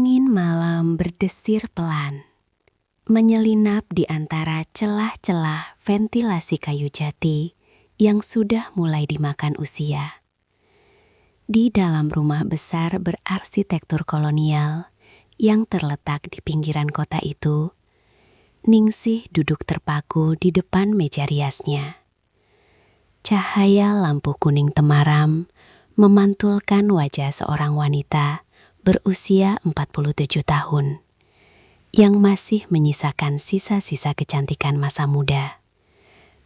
Angin malam berdesir pelan, menyelinap di antara celah-celah ventilasi kayu jati yang sudah mulai dimakan usia. Di dalam rumah besar berarsitektur kolonial yang terletak di pinggiran kota itu, Ningsih duduk terpaku di depan meja riasnya. Cahaya lampu kuning temaram memantulkan wajah seorang wanita berusia 47 tahun yang masih menyisakan sisa-sisa kecantikan masa muda.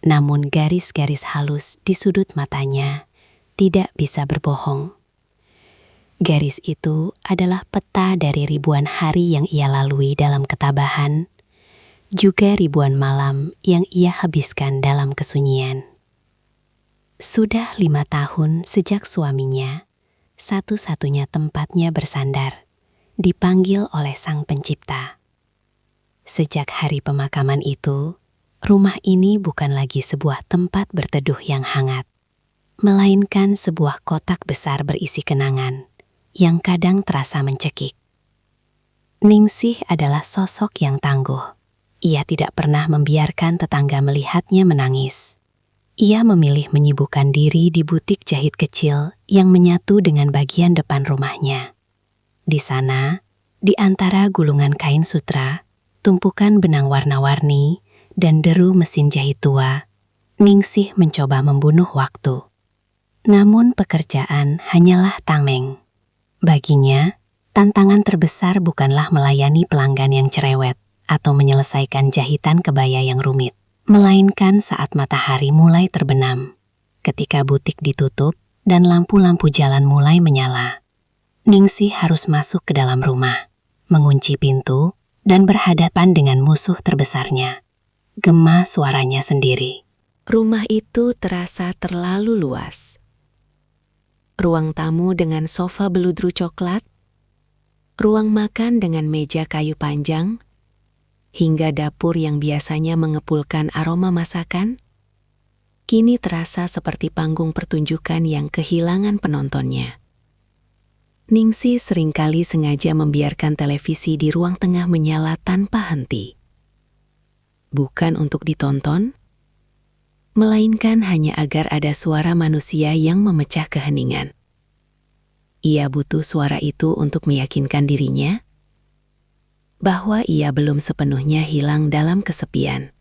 Namun garis-garis halus di sudut matanya tidak bisa berbohong. Garis itu adalah peta dari ribuan hari yang ia lalui dalam ketabahan, juga ribuan malam yang ia habiskan dalam kesunyian. Sudah 5 tahun sejak suaminya, satu-satunya tempatnya bersandar, dipanggil oleh Sang Pencipta. Sejak hari pemakaman itu, rumah ini bukan lagi sebuah tempat berteduh yang hangat, melainkan sebuah kotak besar berisi kenangan yang kadang terasa mencekik. Ningsih adalah sosok yang tangguh. Ia tidak pernah membiarkan tetangga melihatnya menangis. Ia memilih menyibukkan diri di butik jahit kecil yang menyatu dengan bagian depan rumahnya. Di sana, di antara gulungan kain sutra, tumpukan benang warna-warni, dan deru mesin jahit tua, Ningsih mencoba membunuh waktu. Namun pekerjaan hanyalah tameng. Baginya, tantangan terbesar bukanlah melayani pelanggan yang cerewet atau menyelesaikan jahitan kebaya yang rumit, melainkan saat matahari mulai terbenam, ketika butik ditutup dan lampu-lampu jalan mulai menyala. Ningsih harus masuk ke dalam rumah, mengunci pintu, dan berhadapan dengan musuh terbesarnya. Gema suaranya sendiri. Rumah itu terasa terlalu luas. Ruang tamu dengan sofa beludru coklat, ruang makan dengan meja kayu panjang, hingga dapur yang biasanya mengepulkan aroma masakan, kini terasa seperti panggung pertunjukan yang kehilangan penontonnya. Ningsih seringkali sengaja membiarkan televisi di ruang tengah menyala tanpa henti. Bukan untuk ditonton, melainkan hanya agar ada suara manusia yang memecah keheningan. Ia butuh suara itu untuk meyakinkan dirinya bahwa ia belum sepenuhnya hilang dalam kesepian.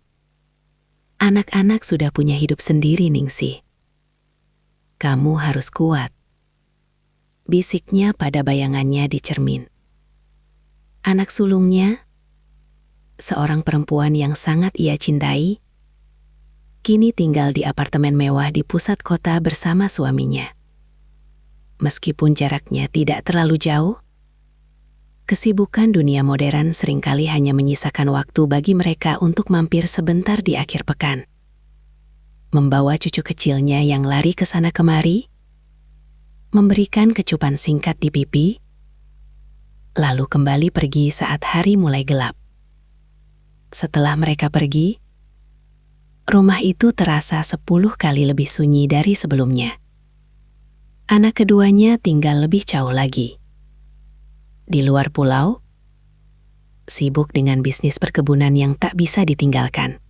Anak-anak sudah punya hidup sendiri, Ningsih. Kamu harus kuat, bisiknya pada bayangannya di cermin. Anak sulungnya, seorang perempuan yang sangat ia cintai, kini tinggal di apartemen mewah di pusat kota bersama suaminya. Meskipun jaraknya tidak terlalu jauh, kesibukan dunia modern seringkali hanya menyisakan waktu bagi mereka untuk mampir sebentar di akhir pekan. Membawa cucu kecilnya yang lari ke sana kemari, memberikan kecupan singkat di pipi, lalu kembali pergi saat hari mulai gelap. Setelah mereka pergi, rumah itu terasa 10 kali lebih sunyi dari sebelumnya. Anak keduanya tinggal lebih jauh lagi. Di luar pulau, sibuk dengan bisnis perkebunan yang tak bisa ditinggalkan.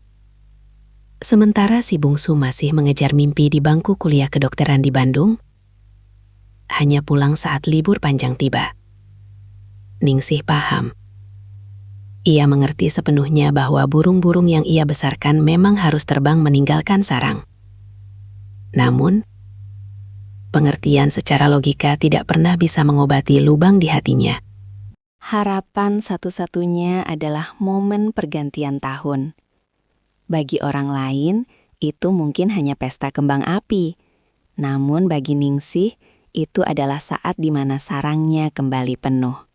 Sementara si bungsu masih mengejar mimpi di bangku kuliah kedokteran di Bandung, hanya pulang saat libur panjang tiba. Ningsih paham. Ia mengerti sepenuhnya bahwa burung-burung yang ia besarkan memang harus terbang meninggalkan sarang. Namun, pengertian secara logika tidak pernah bisa mengobati lubang di hatinya. Harapan satu-satunya adalah momen pergantian tahun. Bagi orang lain, itu mungkin hanya pesta kembang api. Namun bagi Ningsih, itu adalah saat di mana sarangnya kembali penuh.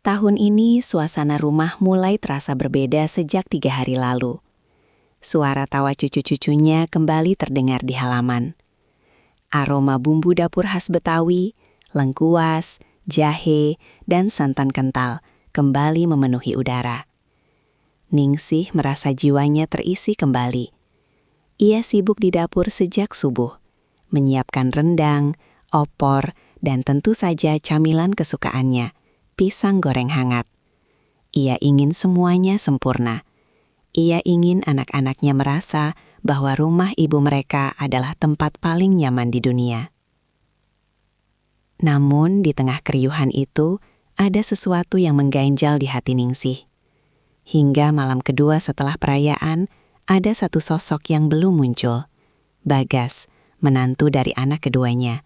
Tahun ini suasana rumah mulai terasa berbeda sejak 3 hari lalu. Suara tawa cucu-cucunya kembali terdengar di halaman. Aroma bumbu dapur khas Betawi, lengkuas, jahe, dan santan kental kembali memenuhi udara. Ningsih merasa jiwanya terisi kembali. Ia sibuk di dapur sejak subuh, menyiapkan rendang, opor, dan tentu saja camilan kesukaannya, pisang goreng hangat. Ia ingin semuanya sempurna. Ia ingin anak-anaknya merasa bahwa rumah ibu mereka adalah tempat paling nyaman di dunia. Namun di tengah keriuhan itu, ada sesuatu yang mengganjal di hati Ningsih. Hingga malam kedua setelah perayaan, ada satu sosok yang belum muncul. Bagas, menantu dari anak keduanya.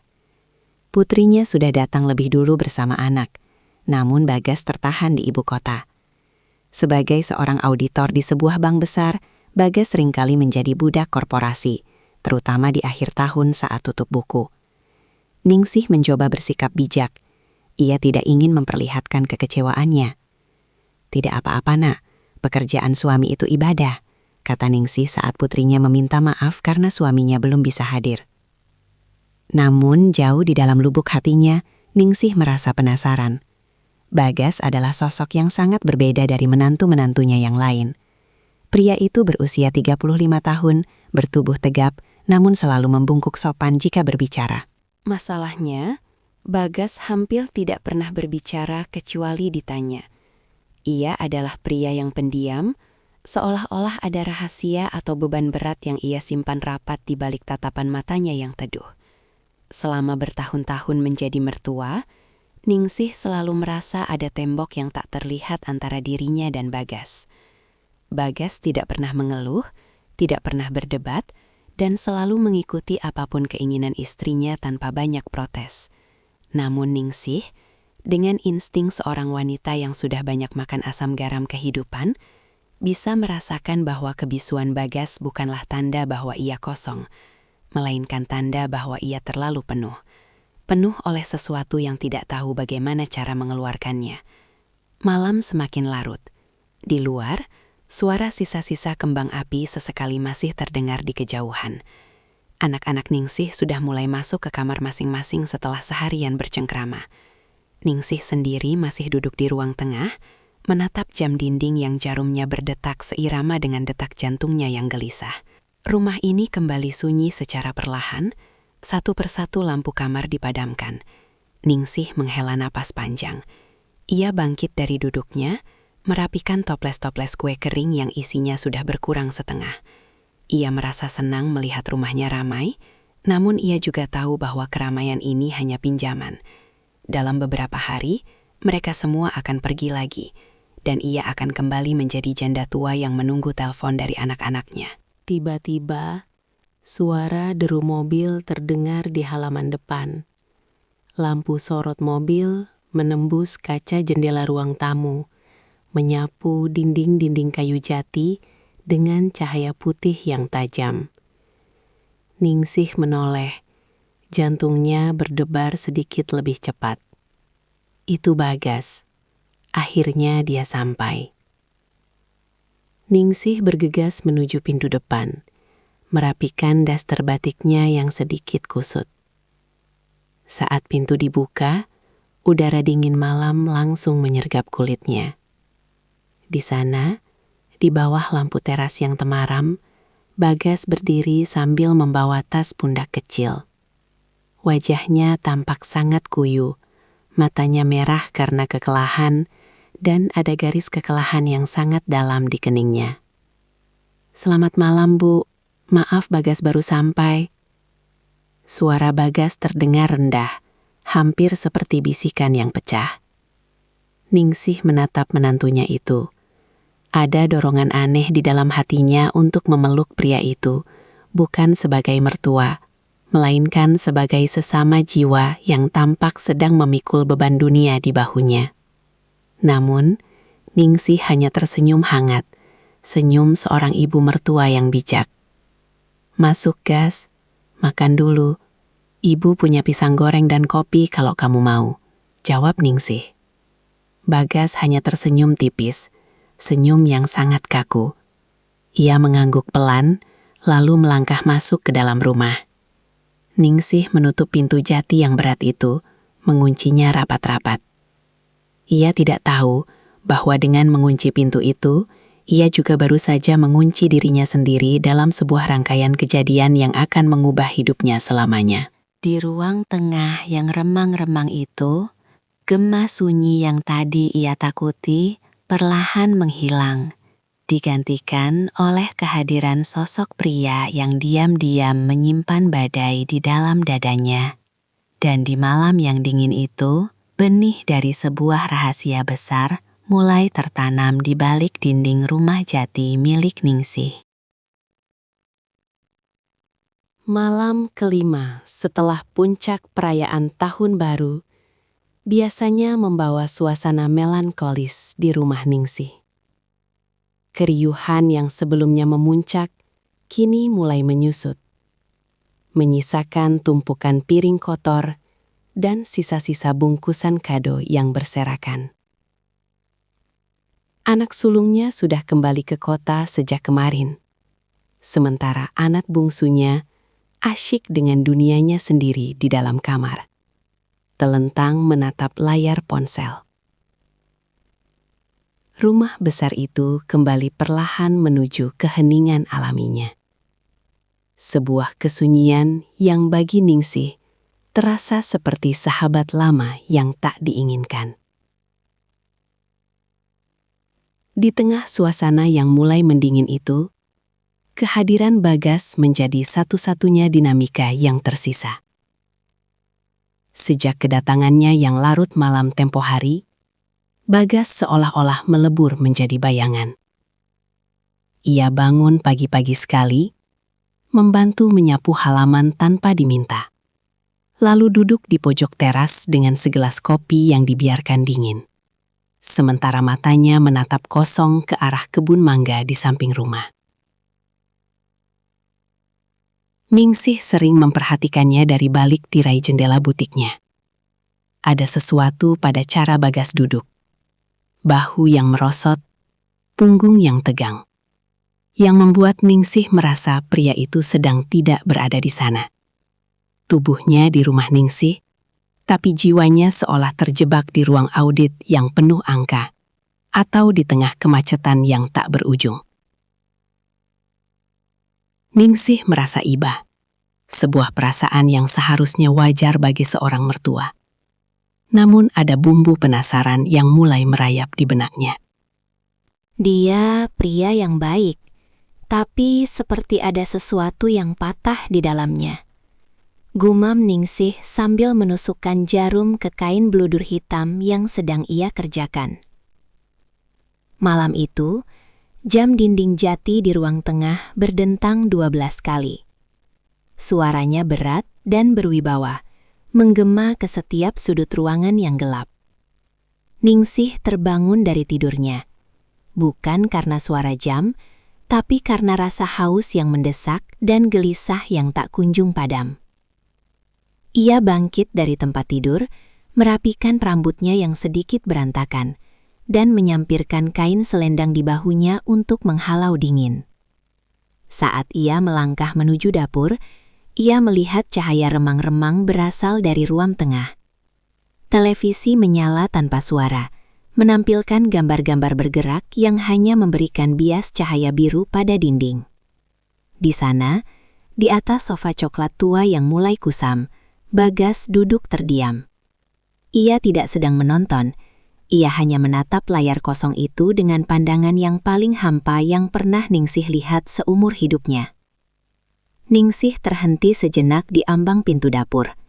Putrinya sudah datang lebih dulu bersama anak, namun Bagas tertahan di ibu kota. Sebagai seorang auditor di sebuah bank besar, Bagas seringkali menjadi budak korporasi, terutama di akhir tahun saat tutup buku. Ningsih mencoba bersikap bijak. Ia tidak ingin memperlihatkan kekecewaannya. "Tidak apa-apa, Nak. Pekerjaan suami itu ibadah," kata Ningsih saat putrinya meminta maaf karena suaminya belum bisa hadir. Namun jauh di dalam lubuk hatinya, Ningsih merasa penasaran. Bagas adalah sosok yang sangat berbeda dari menantu-menantunya yang lain. Pria itu berusia 35 tahun, bertubuh tegap, namun selalu membungkuk sopan jika berbicara. Masalahnya, Bagas hampir tidak pernah berbicara kecuali ditanya. Ia adalah pria yang pendiam, seolah-olah ada rahasia atau beban berat yang ia simpan rapat di balik tatapan matanya yang teduh. Selama bertahun-tahun menjadi mertua, Ningsih selalu merasa ada tembok yang tak terlihat antara dirinya dan Bagas. Bagas tidak pernah mengeluh, tidak pernah berdebat, dan selalu mengikuti apapun keinginan istrinya tanpa banyak protes. Namun Ningsih, dengan insting seorang wanita yang sudah banyak makan asam garam kehidupan, bisa merasakan bahwa kebisuan Bagas bukanlah tanda bahwa ia kosong, melainkan tanda bahwa ia terlalu penuh. Penuh oleh sesuatu yang tidak tahu bagaimana cara mengeluarkannya. Malam semakin larut. Di luar, suara sisa-sisa kembang api sesekali masih terdengar di kejauhan. Anak-anak Ningsih sudah mulai masuk ke kamar masing-masing setelah seharian bercengkrama. Ningsih sendiri masih duduk di ruang tengah, menatap jam dinding yang jarumnya berdetak seirama dengan detak jantungnya yang gelisah. Rumah ini kembali sunyi secara perlahan, satu persatu lampu kamar dipadamkan. Ningsih menghela napas panjang. Ia bangkit dari duduknya, merapikan toples-toples kue kering yang isinya sudah berkurang setengah. Ia merasa senang melihat rumahnya ramai, namun ia juga tahu bahwa keramaian ini hanya pinjaman. Dalam beberapa hari, mereka semua akan pergi lagi, dan ia akan kembali menjadi janda tua yang menunggu telepon dari anak-anaknya. Tiba-tiba, suara deru mobil terdengar di halaman depan. Lampu sorot mobil menembus kaca jendela ruang tamu, menyapu dinding-dinding kayu jati dengan cahaya putih yang tajam. Ningsih menoleh, jantungnya berdebar sedikit lebih cepat. Itu Bagas. Akhirnya dia sampai. Ningsih bergegas menuju pintu depan, merapikan daster batiknya yang sedikit kusut. Saat pintu dibuka, udara dingin malam langsung menyergap kulitnya. Di sana, di bawah lampu teras yang temaram, Bagas berdiri sambil membawa tas pundak kecil. Wajahnya tampak sangat kuyu, matanya merah karena kekelahan, dan ada garis kekelahan yang sangat dalam di keningnya. "Selamat malam, Bu. Maaf Bagas baru sampai." Suara Bagas terdengar rendah, hampir seperti bisikan yang pecah. Ningsih menatap menantunya itu. Ada dorongan aneh di dalam hatinya untuk memeluk pria itu, bukan sebagai mertua, melainkan sebagai sesama jiwa yang tampak sedang memikul beban dunia di bahunya. Namun, Ningsih hanya tersenyum hangat, senyum seorang ibu mertua yang bijak. "Masuk, Gas. Makan dulu. Ibu punya pisang goreng dan kopi kalau kamu mau," jawab Ningsih. Bagas hanya tersenyum tipis, senyum yang sangat kaku. Ia mengangguk pelan, lalu melangkah masuk ke dalam rumah. Ningsih menutup pintu jati yang berat itu, menguncinya rapat-rapat. Ia tidak tahu bahwa dengan mengunci pintu itu, ia juga baru saja mengunci dirinya sendiri dalam sebuah rangkaian kejadian yang akan mengubah hidupnya selamanya. Di ruang tengah yang remang-remang itu, Gema sunyi yang tadi ia takuti perlahan menghilang, digantikan oleh kehadiran sosok pria yang diam-diam menyimpan badai di dalam dadanya. Dan di malam yang dingin itu, benih dari sebuah rahasia besar mulai tertanam di balik dinding rumah jati milik Ningsih. Malam kelima setelah puncak perayaan Tahun Baru, biasanya membawa suasana melankolis di rumah Ningsih. Keriuhan yang sebelumnya memuncak, kini mulai menyusut, menyisakan tumpukan piring kotor dan sisa-sisa bungkusan kado yang berserakan. Anak sulungnya sudah kembali ke kota sejak kemarin, sementara anak bungsunya asyik dengan dunianya sendiri di dalam kamar, telentang menatap layar ponsel. Rumah besar itu kembali perlahan menuju keheningan alaminya. Sebuah kesunyian yang bagi Ningsih terasa seperti sahabat lama yang tak diinginkan. Di tengah suasana yang mulai mendingin itu, kehadiran Bagas menjadi satu-satunya dinamika yang tersisa. Sejak kedatangannya yang larut malam tempo hari, Bagas seolah-olah melebur menjadi bayangan. Ia bangun pagi-pagi sekali, membantu menyapu halaman tanpa diminta. Lalu duduk di pojok teras dengan segelas kopi yang dibiarkan dingin. Sementara matanya menatap kosong ke arah kebun mangga di samping rumah. Ningsih sering memperhatikannya dari balik tirai jendela butiknya. Ada sesuatu pada cara Bagas duduk. Bahu yang merosot, punggung yang tegang, yang membuat Ningsih merasa pria itu sedang tidak berada di sana. Tubuhnya di rumah Ningsih, tapi jiwanya seolah terjebak di ruang audit yang penuh angka, atau di tengah kemacetan yang tak berujung. Ningsih merasa iba, sebuah perasaan yang seharusnya wajar bagi seorang mertua. Namun ada bumbu penasaran yang mulai merayap di benaknya. Dia pria yang baik, tapi seperti ada sesuatu yang patah di dalamnya. Gumam Ningsih sambil menusukkan jarum ke kain bludur hitam yang sedang ia kerjakan. Malam itu, jam dinding jati di ruang tengah berdentang 12 kali. Suaranya berat dan berwibawa, menggema ke setiap sudut ruangan yang gelap. Ningsih terbangun dari tidurnya, bukan karena suara jam, tapi karena rasa haus yang mendesak dan gelisah yang tak kunjung padam. Ia bangkit dari tempat tidur, merapikan rambutnya yang sedikit berantakan, dan menyampirkan kain selendang di bahunya untuk menghalau dingin. Saat ia melangkah menuju dapur, ia melihat cahaya remang-remang berasal dari ruang tengah. Televisi menyala tanpa suara, menampilkan gambar-gambar bergerak yang hanya memberikan bias cahaya biru pada dinding. Di sana, di atas sofa coklat tua yang mulai kusam, Bagas duduk terdiam. Ia tidak sedang menonton, ia hanya menatap layar kosong itu dengan pandangan yang paling hampa yang pernah Ningsih lihat seumur hidupnya. Ningsih terhenti sejenak di ambang pintu dapur.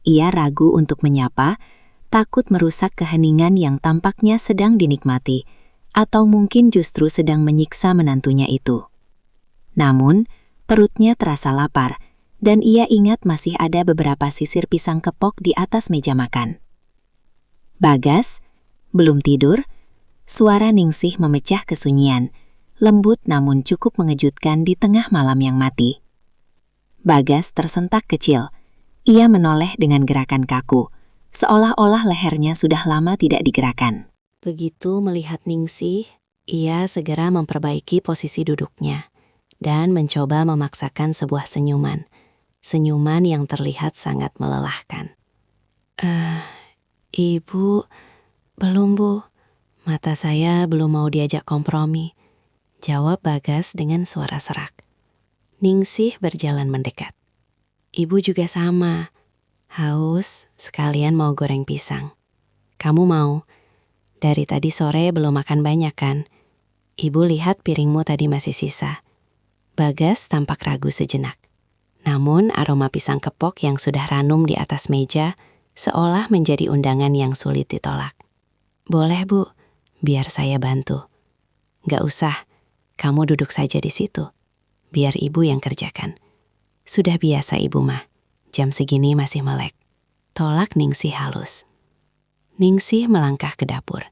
Ia ragu untuk menyapa, takut merusak keheningan yang tampaknya sedang dinikmati, atau mungkin justru sedang menyiksa menantunya itu. Namun, perutnya terasa lapar, dan ia ingat masih ada beberapa sisir pisang kepok di atas meja makan. Bagas, belum tidur? Suara Ningsih memecah kesunyian, lembut namun cukup mengejutkan di tengah malam yang mati. Bagas tersentak kecil. Ia menoleh dengan gerakan kaku, seolah-olah lehernya sudah lama tidak digerakkan. Begitu melihat Ningsih, ia segera memperbaiki posisi duduknya dan mencoba memaksakan sebuah senyuman. Senyuman yang terlihat sangat melelahkan. Ibu, belum Bu. Mata saya belum mau diajak kompromi, jawab Bagas dengan suara serak. Ningsih berjalan mendekat. Ibu juga sama, haus sekalian mau goreng pisang. Kamu mau? Dari tadi sore belum makan banyak kan? Ibu lihat piringmu tadi masih sisa. Bagas tampak ragu sejenak. Namun aroma pisang kepok yang sudah ranum di atas meja seolah menjadi undangan yang sulit ditolak. Boleh Bu, biar saya bantu. Gak usah, kamu duduk saja di situ. Biar ibu yang kerjakan. Sudah biasa ibu mah, jam segini masih melek. Tolak Ningsih halus. Ningsih melangkah ke dapur,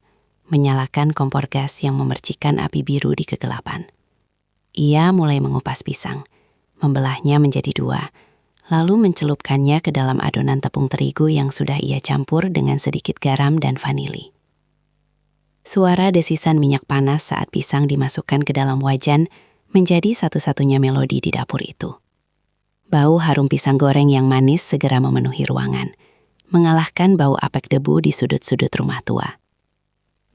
menyalakan kompor gas yang memercikan api biru di kegelapan. Ia mulai mengupas pisang, membelahnya menjadi 2, lalu mencelupkannya ke dalam adonan tepung terigu yang sudah ia campur dengan sedikit garam dan vanili. Suara desisan minyak panas saat pisang dimasukkan ke dalam wajan menjadi satu-satunya melodi di dapur itu. Bau harum pisang goreng yang manis segera memenuhi ruangan, mengalahkan bau apek debu di sudut-sudut rumah tua.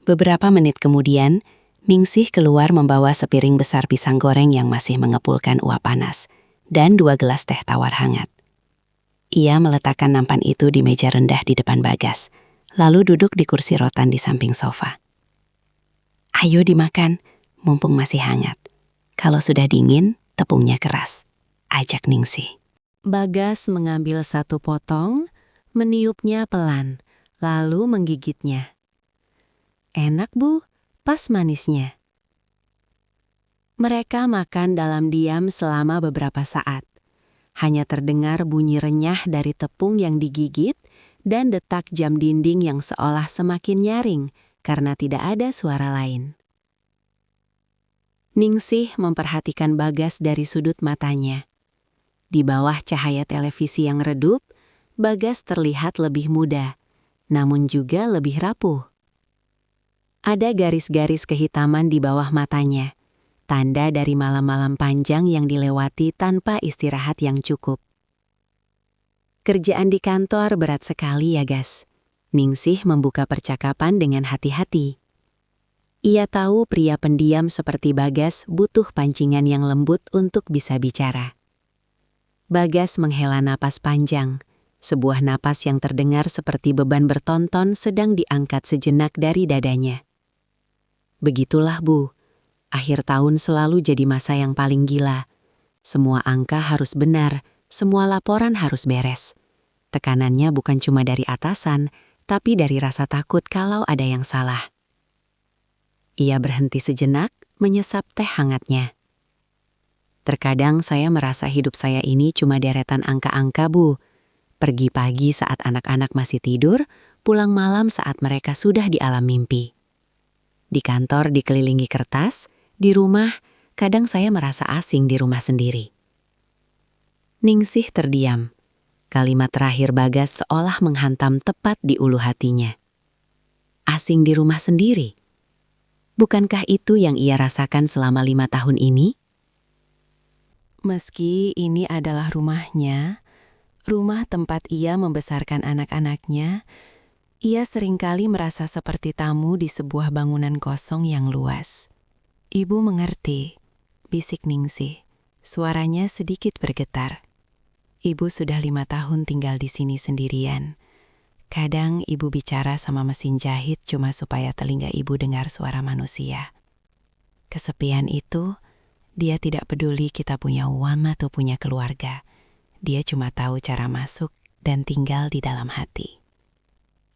Beberapa menit kemudian, Ningsih keluar membawa sepiring besar pisang goreng yang masih mengepulkan uap panas, dan 2 gelas teh tawar hangat. Ia meletakkan nampan itu di meja rendah di depan Bagas, lalu duduk di kursi rotan di samping sofa. Ayo dimakan, mumpung masih hangat. Kalau sudah dingin, tepungnya keras, ajak Ningsih. Bagas mengambil 1 potong, meniupnya pelan, lalu menggigitnya. Enak Bu, pas manisnya. Mereka makan dalam diam selama beberapa saat. Hanya terdengar bunyi renyah dari tepung yang digigit dan detak jam dinding yang seolah semakin nyaring karena tidak ada suara lain. Ningsih memperhatikan Bagas dari sudut matanya. Di bawah cahaya televisi yang redup, Bagas terlihat lebih muda, namun juga lebih rapuh. Ada garis-garis kehitaman di bawah matanya, tanda dari malam-malam panjang yang dilewati tanpa istirahat yang cukup. Kerjaan di kantor berat sekali ya, Gas. Ningsih membuka percakapan dengan hati-hati. Ia tahu pria pendiam seperti Bagas butuh pancingan yang lembut untuk bisa bicara. Bagas menghela napas panjang, sebuah napas yang terdengar seperti beban bertonton sedang diangkat sejenak dari dadanya. Begitulah Bu, akhir tahun selalu jadi masa yang paling gila. Semua angka harus benar, semua laporan harus beres. Tekanannya bukan cuma dari atasan, tapi dari rasa takut kalau ada yang salah. Ia berhenti sejenak, menyesap teh hangatnya. Terkadang saya merasa hidup saya ini cuma deretan angka-angka Bu. Pergi pagi saat anak-anak masih tidur, pulang malam saat mereka sudah di alam mimpi. Di kantor dikelilingi kertas, di rumah kadang saya merasa asing di rumah sendiri. Ningsih terdiam. Kalimat terakhir Bagas seolah menghantam tepat di ulu hatinya. Asing di rumah sendiri? Bukankah itu yang ia rasakan selama 5 tahun ini? Meski ini adalah rumahnya, rumah tempat ia membesarkan anak-anaknya, ia seringkali merasa seperti tamu di sebuah bangunan kosong yang luas. Ibu mengerti, bisik Ningsih. Suaranya sedikit bergetar. Ibu sudah 5 tahun tinggal di sini sendirian. Kadang ibu bicara sama mesin jahit cuma supaya telinga ibu dengar suara manusia. Kesepian itu, dia tidak peduli kita punya uang atau punya keluarga. Dia cuma tahu cara masuk dan tinggal di dalam hati.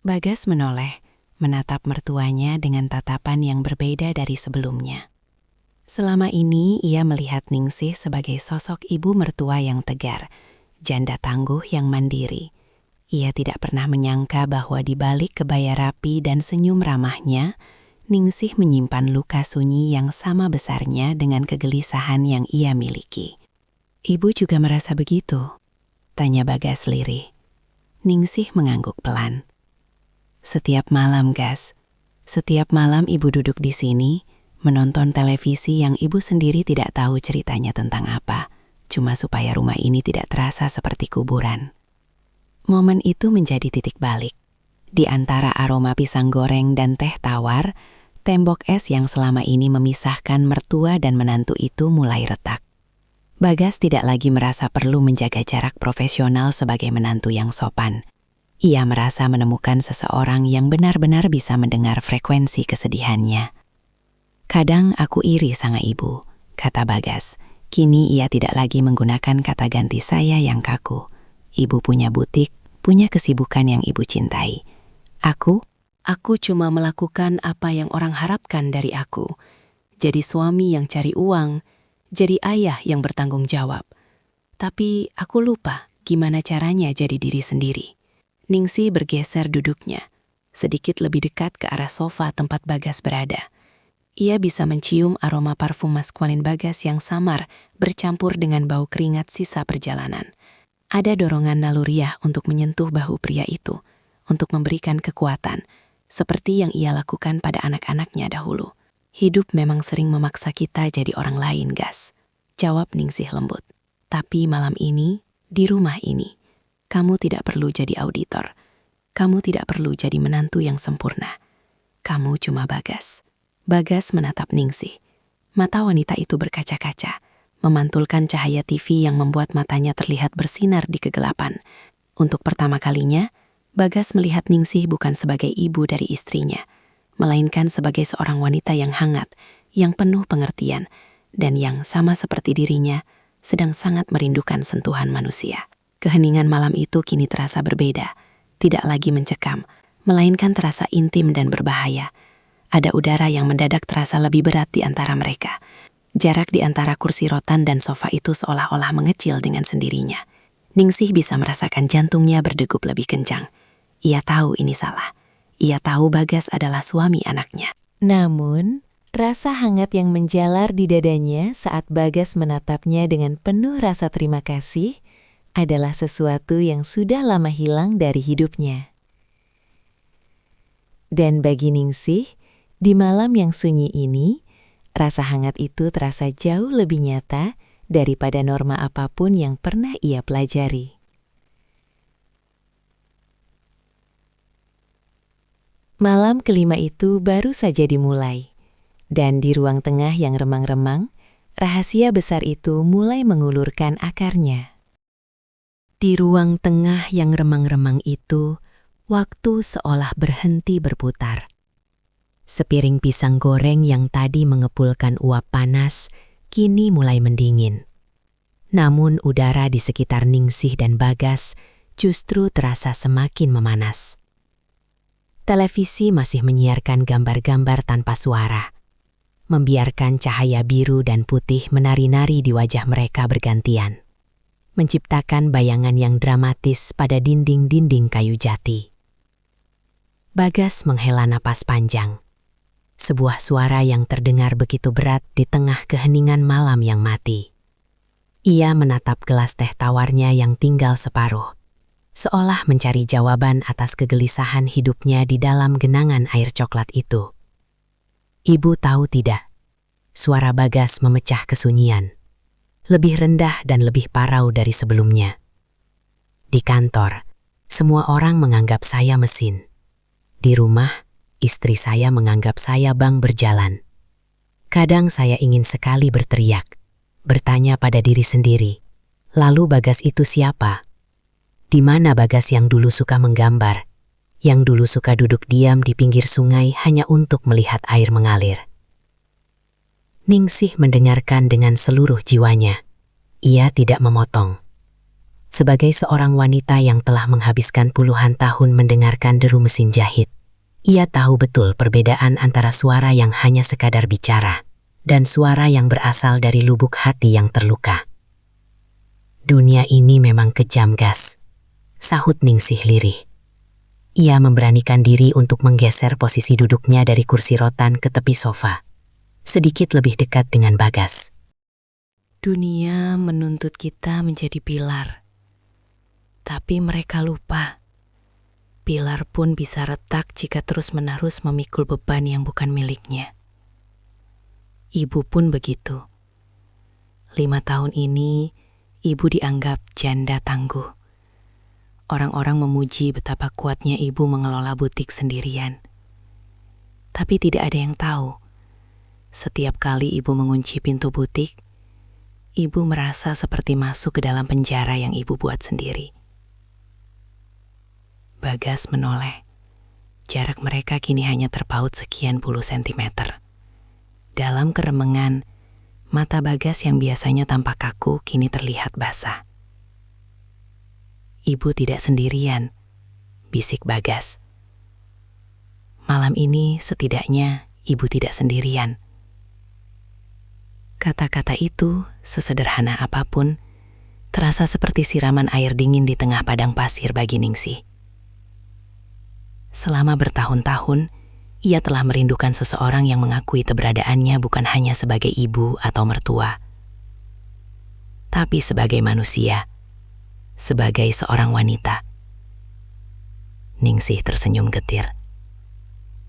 Bagas menoleh, menatap mertuanya dengan tatapan yang berbeda dari sebelumnya. Selama ini ia melihat Ningsih sebagai sosok ibu mertua yang tegar, janda tangguh yang mandiri. Ia tidak pernah menyangka bahwa di balik kebaya rapi dan senyum ramahnya, Ningsih menyimpan luka sunyi yang sama besarnya dengan kegelisahan yang ia miliki. Ibu juga merasa begitu? Tanya Bagas lirih. Ningsih mengangguk pelan. Setiap malam, Gas. Setiap malam ibu duduk di sini, menonton televisi yang ibu sendiri tidak tahu ceritanya tentang apa, cuma supaya rumah ini tidak terasa seperti kuburan. Momen itu menjadi titik balik. Di antara aroma pisang goreng dan teh tawar, tembok es yang selama ini memisahkan mertua dan menantu itu mulai retak. Bagas tidak lagi merasa perlu menjaga jarak profesional sebagai menantu yang sopan. Ia merasa menemukan seseorang yang benar-benar bisa mendengar frekuensi kesedihannya. Kadang aku iri sama ibu, kata Bagas. Kini ia tidak lagi menggunakan kata ganti saya yang kaku. Ibu punya butik, punya kesibukan yang ibu cintai. Aku cuma melakukan apa yang orang harapkan dari aku. Jadi suami yang cari uang, jadi ayah yang bertanggung jawab. Tapi aku lupa gimana caranya jadi diri sendiri. Ningsih bergeser duduknya, sedikit lebih dekat ke arah sofa tempat Bagas berada. Ia bisa mencium aroma parfum maskulin Bagas yang samar bercampur dengan bau keringat sisa perjalanan. Ada dorongan naluriah untuk menyentuh bahu pria itu, untuk memberikan kekuatan, seperti yang ia lakukan pada anak-anaknya dahulu. Hidup memang sering memaksa kita jadi orang lain, Gas, jawab Ningsih lembut. Tapi malam ini, di rumah ini, kamu tidak perlu jadi auditor. Kamu tidak perlu jadi menantu yang sempurna. Kamu cuma Bagas. Bagas menatap Ningsih. Mata wanita itu berkaca-kaca, memantulkan cahaya TV yang membuat matanya terlihat bersinar di kegelapan. Untuk pertama kalinya, Bagas melihat Ningsih bukan sebagai ibu dari istrinya, melainkan sebagai seorang wanita yang hangat, yang penuh pengertian, dan yang sama seperti dirinya, sedang sangat merindukan sentuhan manusia. Keheningan malam itu kini terasa berbeda, tidak lagi mencekam, melainkan terasa intim dan berbahaya. Ada udara yang mendadak terasa lebih berat di antara mereka. Jarak di antara kursi rotan dan sofa itu seolah-olah mengecil dengan sendirinya. Ningsih bisa merasakan jantungnya berdegup lebih kencang. Ia tahu ini salah. Ia tahu Bagas adalah suami anaknya. Namun, rasa hangat yang menjalar di dadanya saat Bagas menatapnya dengan penuh rasa terima kasih adalah sesuatu yang sudah lama hilang dari hidupnya. Dan bagi Ningsih, di malam yang sunyi ini, rasa hangat itu terasa jauh lebih nyata daripada norma apapun yang pernah ia pelajari. Malam kelima itu baru saja dimulai, dan di ruang tengah yang remang-remang, rahasia besar itu mulai mengulurkan akarnya. Di ruang tengah yang remang-remang itu, waktu seolah berhenti berputar. Sepiring pisang goreng yang tadi mengepulkan uap panas, kini mulai mendingin. Namun udara di sekitar Ningsih dan Bagas justru terasa semakin memanas. Televisi masih menyiarkan gambar-gambar tanpa suara, membiarkan cahaya biru dan putih menari-nari di wajah mereka bergantian, menciptakan bayangan yang dramatis pada dinding-dinding kayu jati. Bagas menghela napas panjang. Sebuah suara yang terdengar begitu berat di tengah keheningan malam yang mati. Ia menatap gelas teh tawarnya yang tinggal separuh, seolah mencari jawaban atas kegelisahan hidupnya di dalam genangan air coklat itu. Ibu tahu tidak, suara Bagas memecah kesunyian, lebih rendah dan lebih parau dari sebelumnya. Di kantor, semua orang menganggap saya mesin. Di rumah, istri saya menganggap saya bank berjalan. Kadang saya ingin sekali berteriak, bertanya pada diri sendiri, lalu Bagas itu siapa? Di mana Bagas yang dulu suka menggambar, yang dulu suka duduk diam di pinggir sungai hanya untuk melihat air mengalir? Ningsih mendengarkan dengan seluruh jiwanya. Ia tidak memotong. Sebagai seorang wanita yang telah menghabiskan puluhan tahun mendengarkan deru mesin jahit, ia tahu betul perbedaan antara suara yang hanya sekadar bicara dan suara yang berasal dari lubuk hati yang terluka. Dunia ini memang kejam, Gas, sahut Ningsih lirih. Ia memberanikan diri untuk menggeser posisi duduknya dari kursi rotan ke tepi sofa, sedikit lebih dekat dengan Bagas. Dunia menuntut kita menjadi pilar, tapi mereka lupa. Pilar pun bisa retak jika terus-menerus memikul beban yang bukan miliknya. Ibu pun begitu. 5 tahun ini, ibu dianggap janda tangguh. Orang-orang memuji betapa kuatnya ibu mengelola butik sendirian. Tapi tidak ada yang tahu, setiap kali ibu mengunci pintu butik, ibu merasa seperti masuk ke dalam penjara yang ibu buat sendiri. Bagas menoleh. Jarak mereka kini hanya terpaut sekian puluh sentimeter. Dalam keremengan, mata Bagas yang biasanya tampak kaku kini terlihat basah. "Ibu tidak sendirian," bisik Bagas. "Malam ini setidaknya ibu tidak sendirian." Kata-kata itu, sesederhana apapun, terasa seperti siraman air dingin di tengah padang pasir bagi Ningsih. Selama bertahun-tahun, ia telah merindukan seseorang yang mengakui keberadaannya bukan hanya sebagai ibu atau mertua, tapi sebagai manusia, sebagai seorang wanita. Ningsih tersenyum getir.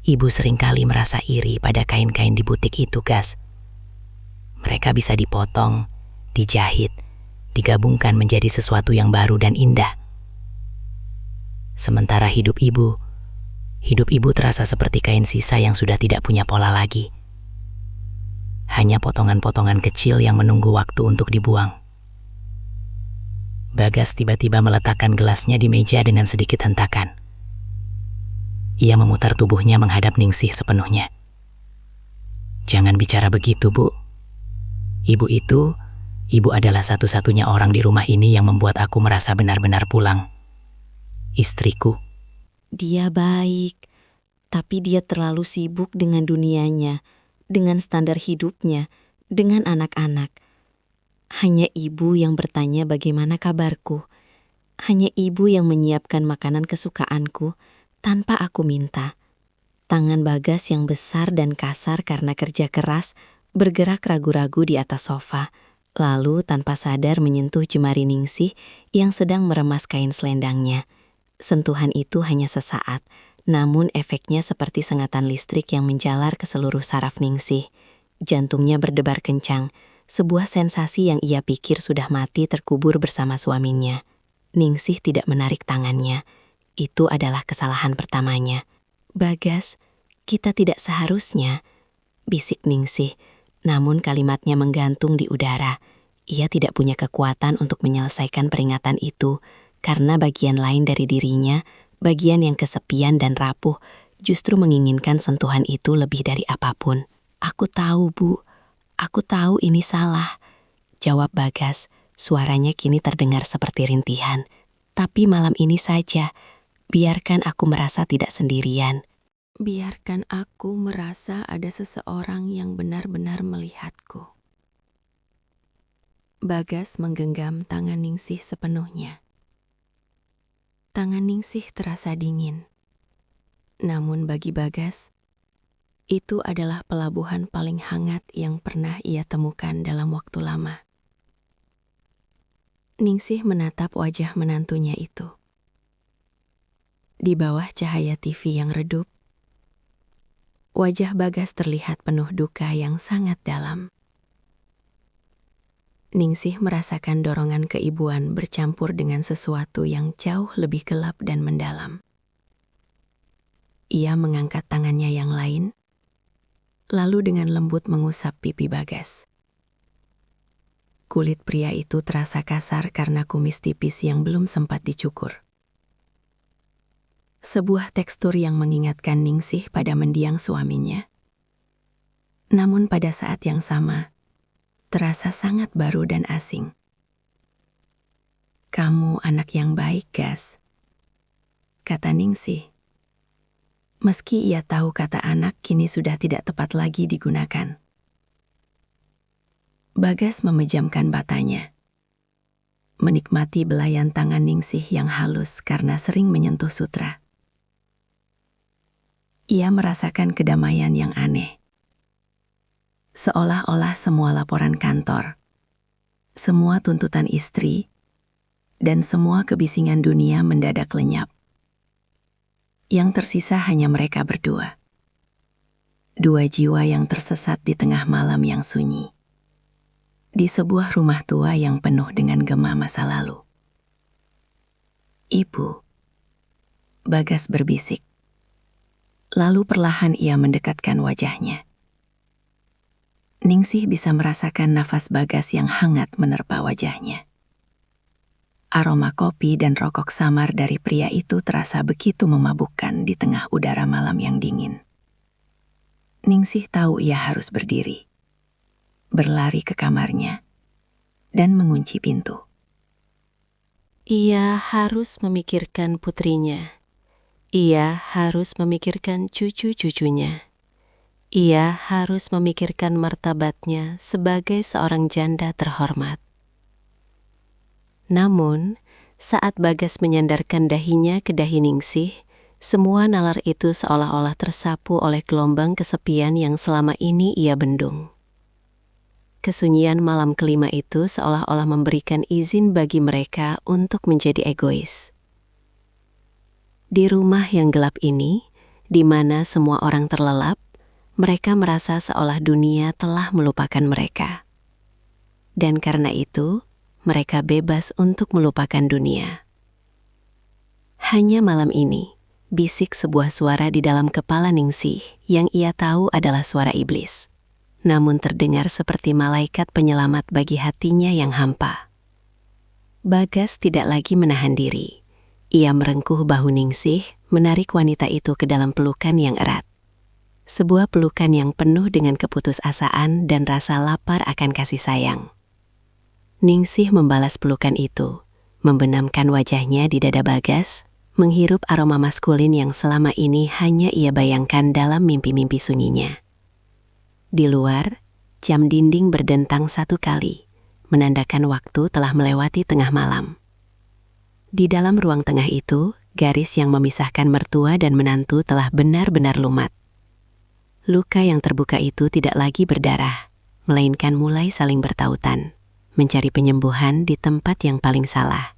Ibu seringkali merasa iri pada kain-kain di butik itu, Gas. Mereka bisa dipotong, dijahit, digabungkan menjadi sesuatu yang baru dan indah. Sementara hidup ibu terasa seperti kain sisa yang sudah tidak punya pola lagi. Hanya potongan-potongan kecil yang menunggu waktu untuk dibuang. Bagas tiba-tiba meletakkan gelasnya di meja dengan sedikit hentakan. Ia memutar tubuhnya menghadap Ningsih sepenuhnya. "Jangan bicara begitu, Bu. Ibu adalah satu-satunya orang di rumah ini yang membuat aku merasa benar-benar pulang. Istriku." Dia baik, tapi dia terlalu sibuk dengan dunianya, dengan standar hidupnya, dengan anak-anak. Hanya ibu yang bertanya bagaimana kabarku. Hanya ibu yang menyiapkan makanan kesukaanku tanpa aku minta. Tangan Bagas yang besar dan kasar karena kerja keras bergerak ragu-ragu di atas sofa, lalu tanpa sadar menyentuh jemari Ningsih yang sedang meremas kain selendangnya. Sentuhan itu hanya sesaat, namun efeknya seperti sengatan listrik yang menjalar ke seluruh saraf Ningsih. Jantungnya berdebar kencang, sebuah sensasi yang ia pikir sudah mati terkubur bersama suaminya. Ningsih tidak menarik tangannya. Itu adalah kesalahan pertamanya. "Bagas, kita tidak seharusnya," bisik Ningsih, namun kalimatnya menggantung di udara. Ia tidak punya kekuatan untuk menyelesaikan peringatan itu, karena bagian lain dari dirinya, bagian yang kesepian dan rapuh, justru menginginkan sentuhan itu lebih dari apapun. "Aku tahu, Bu. Aku tahu ini salah," jawab Bagas. Suaranya kini terdengar seperti rintihan. "Tapi malam ini saja, biarkan aku merasa tidak sendirian. Biarkan aku merasa ada seseorang yang benar-benar melihatku." Bagas menggenggam tangan Ningsih sepenuhnya. Tangan Ningsih terasa dingin. Namun bagi Bagas, itu adalah pelabuhan paling hangat yang pernah ia temukan dalam waktu lama. Ningsih menatap wajah menantunya itu. Di bawah cahaya TV yang redup, wajah Bagas terlihat penuh duka yang sangat dalam. Ningsih merasakan dorongan keibuan bercampur dengan sesuatu yang jauh lebih gelap dan mendalam. Ia mengangkat tangannya yang lain, lalu dengan lembut mengusap pipi Bagas. Kulit pria itu terasa kasar karena kumis tipis yang belum sempat dicukur. Sebuah tekstur yang mengingatkan Ningsih pada mendiang suaminya. Namun pada saat yang sama, terasa sangat baru dan asing. "Kamu anak yang baik, Gas," kata Ningsih. Meski ia tahu kata anak kini sudah tidak tepat lagi digunakan. Bagas memejamkan matanya, menikmati belayan tangan Ningsih yang halus karena sering menyentuh sutra. Ia merasakan kedamaian yang aneh. Seolah-olah semua laporan kantor, semua tuntutan istri, dan semua kebisingan dunia mendadak lenyap. Yang tersisa hanya mereka berdua. Dua jiwa yang tersesat di tengah malam yang sunyi. Di sebuah rumah tua yang penuh dengan gema masa lalu. "Ibu," Bagas berbisik. Lalu perlahan ia mendekatkan wajahnya. Ningsih bisa merasakan nafas Bagas yang hangat menerpa wajahnya. Aroma kopi dan rokok samar dari pria itu terasa begitu memabukkan di tengah udara malam yang dingin. Ningsih tahu ia harus berdiri, berlari ke kamarnya, dan mengunci pintu. Ia harus memikirkan putrinya. Ia harus memikirkan cucu-cucunya. Ia harus memikirkan martabatnya sebagai seorang janda terhormat. Namun, saat Bagas menyandarkan dahinya ke dahi Ningsih, semua nalar itu seolah-olah tersapu oleh gelombang kesepian yang selama ini ia bendung. Kesunyian malam kelima itu seolah-olah memberikan izin bagi mereka untuk menjadi egois. Di rumah yang gelap ini, di mana semua orang terlelap, mereka merasa seolah dunia telah melupakan mereka. Dan karena itu, mereka bebas untuk melupakan dunia. Hanya malam ini, bisik sebuah suara di dalam kepala Ningsih yang ia tahu adalah suara iblis. Namun terdengar seperti malaikat penyelamat bagi hatinya yang hampa. Bagas tidak lagi menahan diri. Ia merengkuh bahu Ningsih, menarik wanita itu ke dalam pelukan yang erat. Sebuah pelukan yang penuh dengan keputusasaan dan rasa lapar akan kasih sayang. Ningsih membalas pelukan itu, membenamkan wajahnya di dada Bagas, menghirup aroma maskulin yang selama ini hanya ia bayangkan dalam mimpi-mimpi sunyinya. Di luar, jam dinding berdentang 1 kali, menandakan waktu telah melewati tengah malam. Di dalam ruang tengah itu, garis yang memisahkan mertua dan menantu telah benar-benar lumat. Luka yang terbuka itu tidak lagi berdarah, melainkan mulai saling bertautan, mencari penyembuhan di tempat yang paling salah.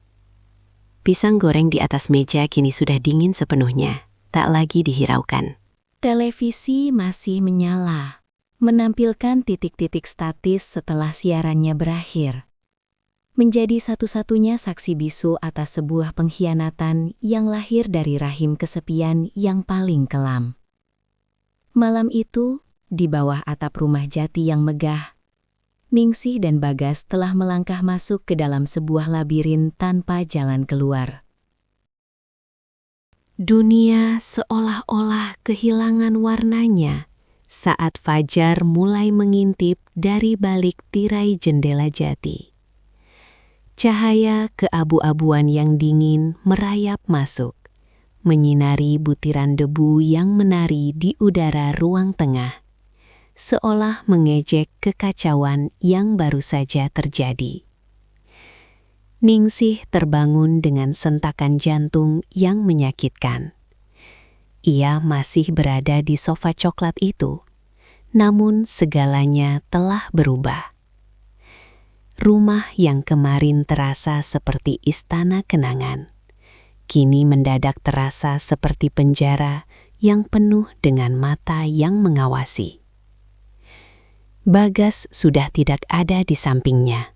Pisang goreng di atas meja kini sudah dingin sepenuhnya, tak lagi dihiraukan. Televisi masih menyala, menampilkan titik-titik statis setelah siarannya berakhir. Menjadi satu-satunya saksi bisu atas sebuah pengkhianatan yang lahir dari rahim kesepian yang paling kelam. Malam itu, di bawah atap rumah jati yang megah, Ningsih dan Bagas telah melangkah masuk ke dalam sebuah labirin tanpa jalan keluar. Dunia seolah-olah kehilangan warnanya saat fajar mulai mengintip dari balik tirai jendela jati. Cahaya keabu-abuan yang dingin merayap masuk, menyinari butiran debu yang menari di udara ruang tengah, seolah mengejek kekacauan yang baru saja terjadi. Ningsih terbangun dengan sentakan jantung yang menyakitkan. Ia masih berada di sofa coklat itu, namun segalanya telah berubah. Rumah yang kemarin terasa seperti istana kenangan, kini mendadak terasa seperti penjara yang penuh dengan mata yang mengawasi. Bagas sudah tidak ada di sampingnya.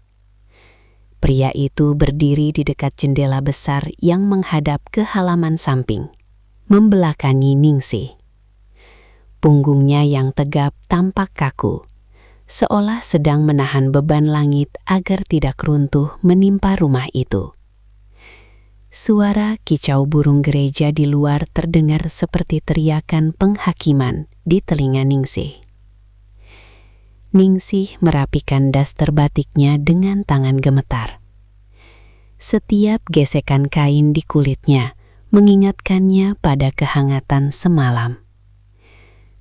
Pria itu berdiri di dekat jendela besar yang menghadap ke halaman samping, membelakangi Ningsih. Punggungnya yang tegap tampak kaku, seolah sedang menahan beban langit agar tidak runtuh menimpa rumah itu. Suara kicau burung gereja di luar terdengar seperti teriakan penghakiman di telinga Ningsih. Ningsih merapikan daster batiknya dengan tangan gemetar. Setiap gesekan kain di kulitnya mengingatkannya pada kehangatan semalam.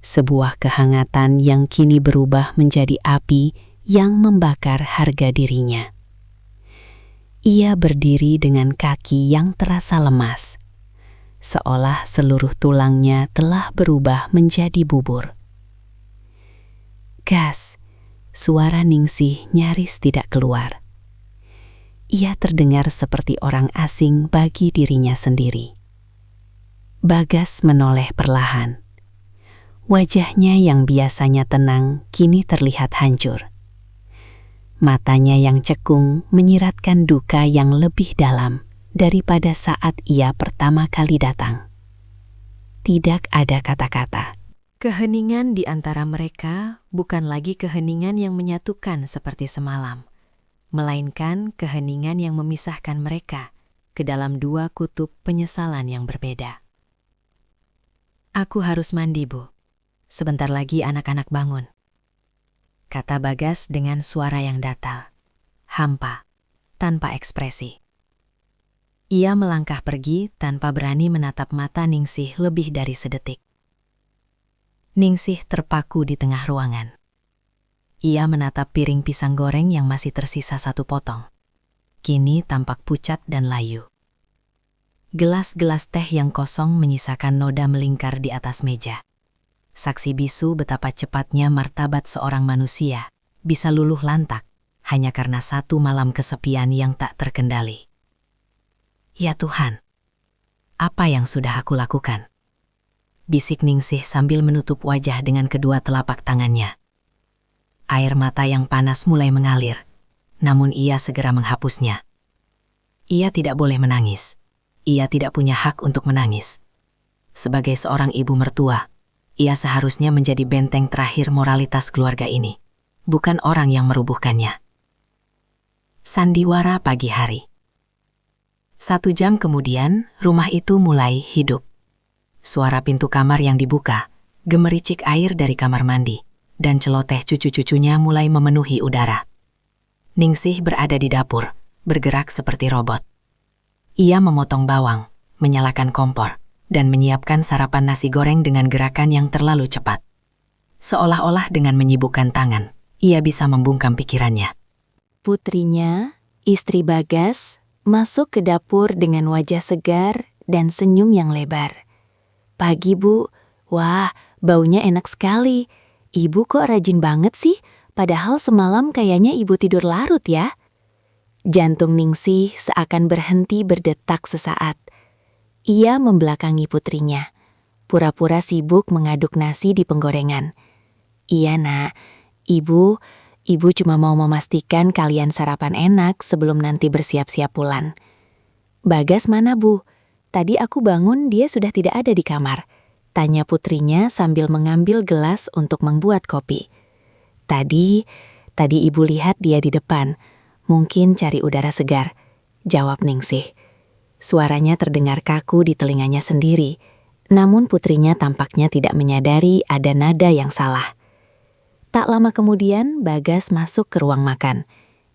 Sebuah kehangatan yang kini berubah menjadi api yang membakar harga dirinya. Ia berdiri dengan kaki yang terasa lemas, seolah seluruh tulangnya telah berubah menjadi bubur. Gas, suara Ningsih nyaris tidak keluar. Ia terdengar seperti orang asing bagi dirinya sendiri. Bagas menoleh perlahan. Wajahnya yang biasanya tenang kini terlihat hancur. Matanya yang cekung menyiratkan duka yang lebih dalam daripada saat ia pertama kali datang. Tidak ada kata-kata. Keheningan di antara mereka bukan lagi keheningan yang menyatukan seperti semalam, melainkan keheningan yang memisahkan mereka. ke dalam dua kutub penyesalan yang berbeda. "Aku harus mandi, Bu. Sebentar lagi anak-anak bangun," kata Bagas dengan suara yang datal, hampa, tanpa ekspresi. Ia melangkah pergi tanpa berani menatap mata Ningsih lebih dari sedetik. Ningsih terpaku di tengah ruangan. Ia menatap piring pisang goreng yang masih tersisa satu potong. Kini tampak pucat dan layu. Gelas-gelas teh yang kosong menyisakan noda melingkar di atas meja. Saksi bisu betapa cepatnya martabat seorang manusia bisa luluh lantak hanya karena satu malam kesepian yang tak terkendali. "Ya Tuhan, apa yang sudah aku lakukan?" bisik Ningsih sambil menutup wajah dengan kedua telapak tangannya. Air mata yang panas mulai mengalir, namun ia segera menghapusnya. Ia tidak boleh menangis. Ia tidak punya hak untuk menangis. Sebagai seorang ibu mertua, ia seharusnya menjadi benteng terakhir moralitas keluarga ini, bukan orang yang merubuhkannya. Sandiwara pagi hari. 1 jam kemudian, rumah itu mulai hidup. Suara pintu kamar yang dibuka, gemericik air dari kamar mandi, dan celoteh cucu-cucunya mulai memenuhi udara. Ningsih berada di dapur, bergerak seperti robot. Ia memotong bawang, menyalakan kompor, dan menyiapkan sarapan nasi goreng dengan gerakan yang terlalu cepat. Seolah-olah dengan menyibukkan tangan, ia bisa membungkam pikirannya. Putrinya, istri Bagas, masuk ke dapur dengan wajah segar dan senyum yang lebar. "Pagi, Bu. Wah, baunya enak sekali. Ibu kok rajin banget sih? Padahal semalam kayaknya ibu tidur larut ya." Jantung Ningsih seakan berhenti berdetak sesaat. Ia membelakangi putrinya, pura-pura sibuk mengaduk nasi di penggorengan. "Iya, Nak. Ibu cuma mau memastikan kalian sarapan enak sebelum nanti bersiap-siap pulang." "Bagas mana, Bu? Tadi aku bangun dia sudah tidak ada di kamar," tanya putrinya sambil mengambil gelas untuk membuat kopi. Tadi ibu lihat dia di depan, mungkin cari udara segar," jawab Ningsih. Suaranya terdengar kaku di telinganya sendiri, namun putrinya tampaknya tidak menyadari ada nada yang salah. Tak lama kemudian, Bagas masuk ke ruang makan.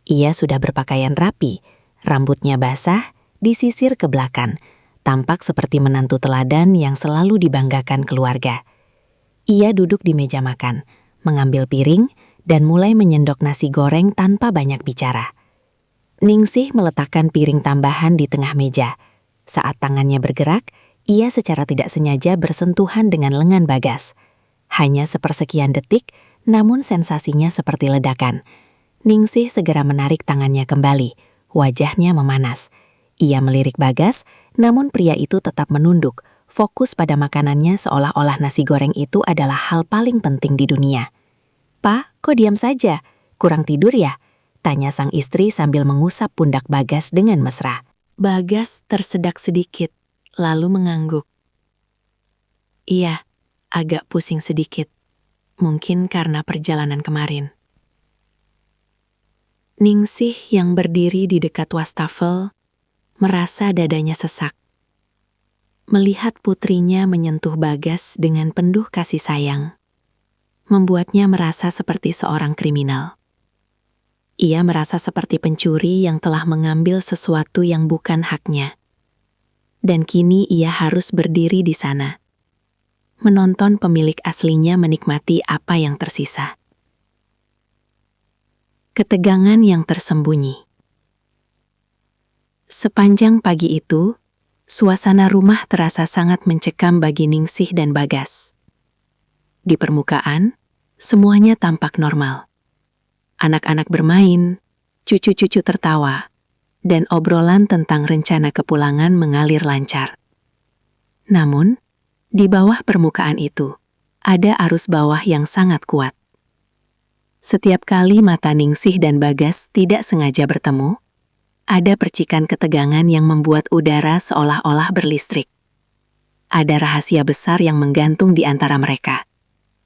Ia sudah berpakaian rapi, rambutnya basah, disisir ke belakang, tampak seperti menantu teladan yang selalu dibanggakan keluarga. Ia duduk di meja makan, mengambil piring, dan mulai menyendok nasi goreng tanpa banyak bicara. Ningsih meletakkan piring tambahan di tengah meja. Saat tangannya bergerak, ia secara tidak sengaja bersentuhan dengan lengan Bagas. Hanya sepersekian detik, namun sensasinya seperti ledakan. Ningsih segera menarik tangannya kembali, wajahnya memanas. Ia melirik Bagas, namun pria itu tetap menunduk, fokus pada makanannya seolah-olah nasi goreng itu adalah hal paling penting di dunia. "Pak, kok diam saja? Kurang tidur ya?" tanya sang istri sambil mengusap pundak Bagas dengan mesra. Bagas tersedak sedikit, lalu mengangguk. "Iya, agak pusing sedikit. Mungkin karena perjalanan kemarin." Ningsih yang berdiri di dekat wastafel merasa dadanya sesak. Melihat putrinya menyentuh Bagas dengan penuh kasih sayang, membuatnya merasa seperti seorang kriminal. Ia merasa seperti pencuri yang telah mengambil sesuatu yang bukan haknya. Dan kini ia harus berdiri di sana, menonton pemilik aslinya menikmati apa yang tersisa. Ketegangan yang tersembunyi. Sepanjang pagi itu, suasana rumah terasa sangat mencekam bagi Ningsih dan Bagas. Di permukaan, semuanya tampak normal. Anak-anak bermain, cucu-cucu tertawa, dan obrolan tentang rencana kepulangan mengalir lancar. Namun, di bawah permukaan itu, ada arus bawah yang sangat kuat. Setiap kali mata Ningsih dan Bagas tidak sengaja bertemu, ada percikan ketegangan yang membuat udara seolah-olah berlistrik. Ada rahasia besar yang menggantung di antara mereka.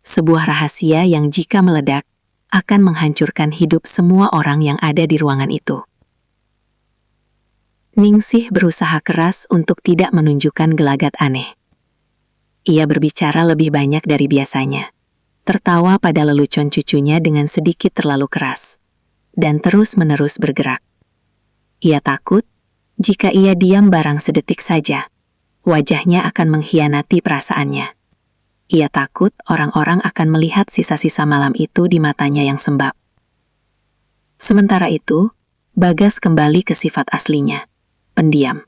Sebuah rahasia yang jika meledak, akan menghancurkan hidup semua orang yang ada di ruangan itu. Ningsih berusaha keras untuk tidak menunjukkan gelagat aneh. Ia berbicara lebih banyak dari biasanya, tertawa pada lelucon cucunya dengan sedikit terlalu keras, dan terus-menerus bergerak. Ia takut, jika ia diam barang sedetik saja, wajahnya akan mengkhianati perasaannya. Ia takut orang-orang akan melihat sisa-sisa malam itu di matanya yang sembab. Sementara itu, Bagas kembali ke sifat aslinya, pendiam.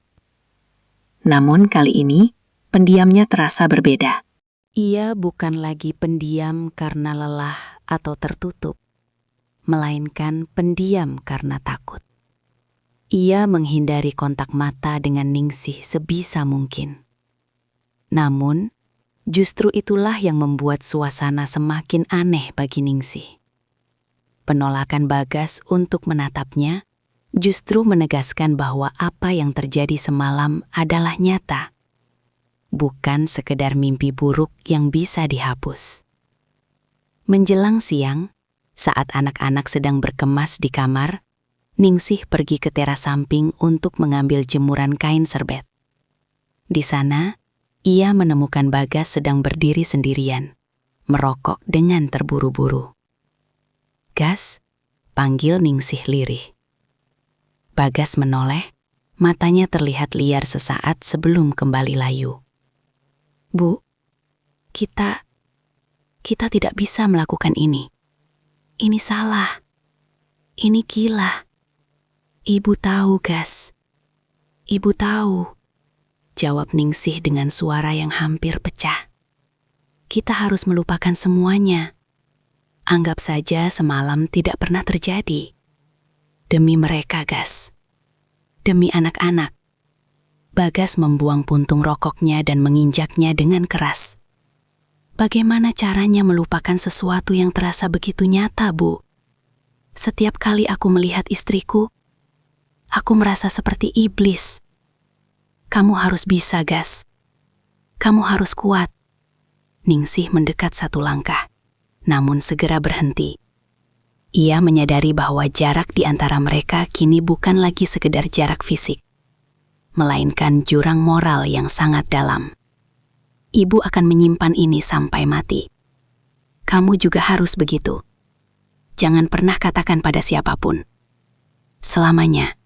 Namun kali ini, pendiamnya terasa berbeda. Ia bukan lagi pendiam karena lelah atau tertutup, melainkan pendiam karena takut. Ia menghindari kontak mata dengan Ningsih sebisa mungkin. Namun, justru itulah yang membuat suasana semakin aneh bagi Ningsih. Penolakan Bagas untuk menatapnya justru menegaskan bahwa apa yang terjadi semalam adalah nyata, bukan sekedar mimpi buruk yang bisa dihapus. Menjelang siang, saat anak-anak sedang berkemas di kamar, Ningsih pergi ke teras samping untuk mengambil jemuran kain serbet. Di sana, ia menemukan Bagas sedang berdiri sendirian, merokok dengan terburu-buru. "Gas," panggil Ningsih lirih. Bagas menoleh, matanya terlihat liar sesaat sebelum kembali layu. "Bu, kita tidak bisa melakukan ini. Ini salah. Ini gila. Ibu tahu, Gas. Ibu tahu," jawab Ningsih dengan suara yang hampir pecah. "Kita harus melupakan semuanya. Anggap saja semalam tidak pernah terjadi. Demi mereka, Gas. Demi anak-anak." Bagas membuang puntung rokoknya dan menginjaknya dengan keras. "Bagaimana caranya melupakan sesuatu yang terasa begitu nyata, Bu? Setiap kali aku melihat istriku, aku merasa seperti iblis. Kamu harus bisa, Gas. Kamu harus kuat." Ningsih mendekat satu langkah, namun segera berhenti. Ia menyadari bahwa jarak di antara mereka kini bukan lagi sekedar jarak fisik, melainkan jurang moral yang sangat dalam. "Ibu akan menyimpan ini sampai mati. Kamu juga harus begitu. Jangan pernah katakan pada siapapun. Selamanya."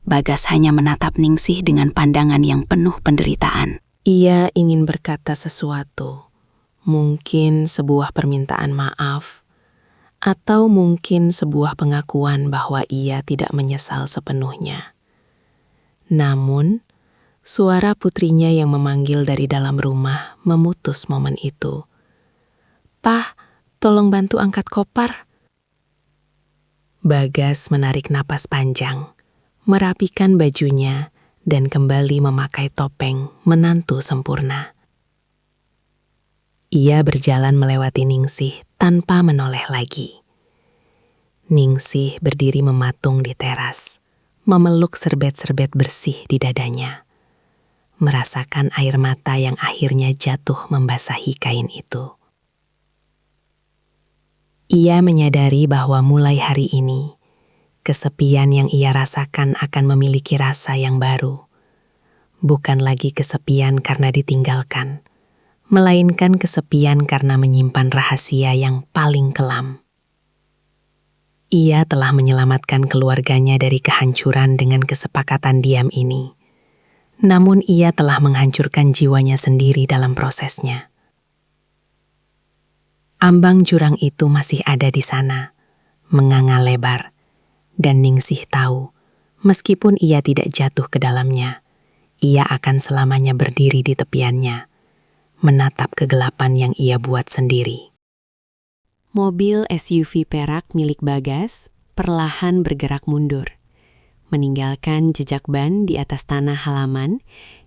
Bagas hanya menatap Ningsih dengan pandangan yang penuh penderitaan. Ia ingin berkata sesuatu, mungkin sebuah permintaan maaf, atau mungkin sebuah pengakuan bahwa ia tidak menyesal sepenuhnya. Namun, suara putrinya yang memanggil dari dalam rumah memutus momen itu. "Pah, tolong bantu angkat kopar." Bagas menarik napas panjang, merapikan bajunya, dan kembali memakai topeng menantu sempurna. Ia berjalan melewati Ningsih tanpa menoleh lagi. Ningsih berdiri mematung di teras, memeluk serbet-serbet bersih di dadanya, merasakan air mata yang akhirnya jatuh membasahi kain itu. Ia menyadari bahwa mulai hari ini, kesepian yang ia rasakan akan memiliki rasa yang baru. Bukan lagi kesepian karena ditinggalkan, melainkan kesepian karena menyimpan rahasia yang paling kelam. Ia telah menyelamatkan keluarganya dari kehancuran dengan kesepakatan diam ini. Namun ia telah menghancurkan jiwanya sendiri dalam prosesnya. Ambang jurang itu masih ada di sana, menganga lebar. Dan Ningsih tahu, meskipun ia tidak jatuh ke dalamnya, ia akan selamanya berdiri di tepiannya, menatap kegelapan yang ia buat sendiri. Mobil SUV perak milik Bagas perlahan bergerak mundur, meninggalkan jejak ban di atas tanah halaman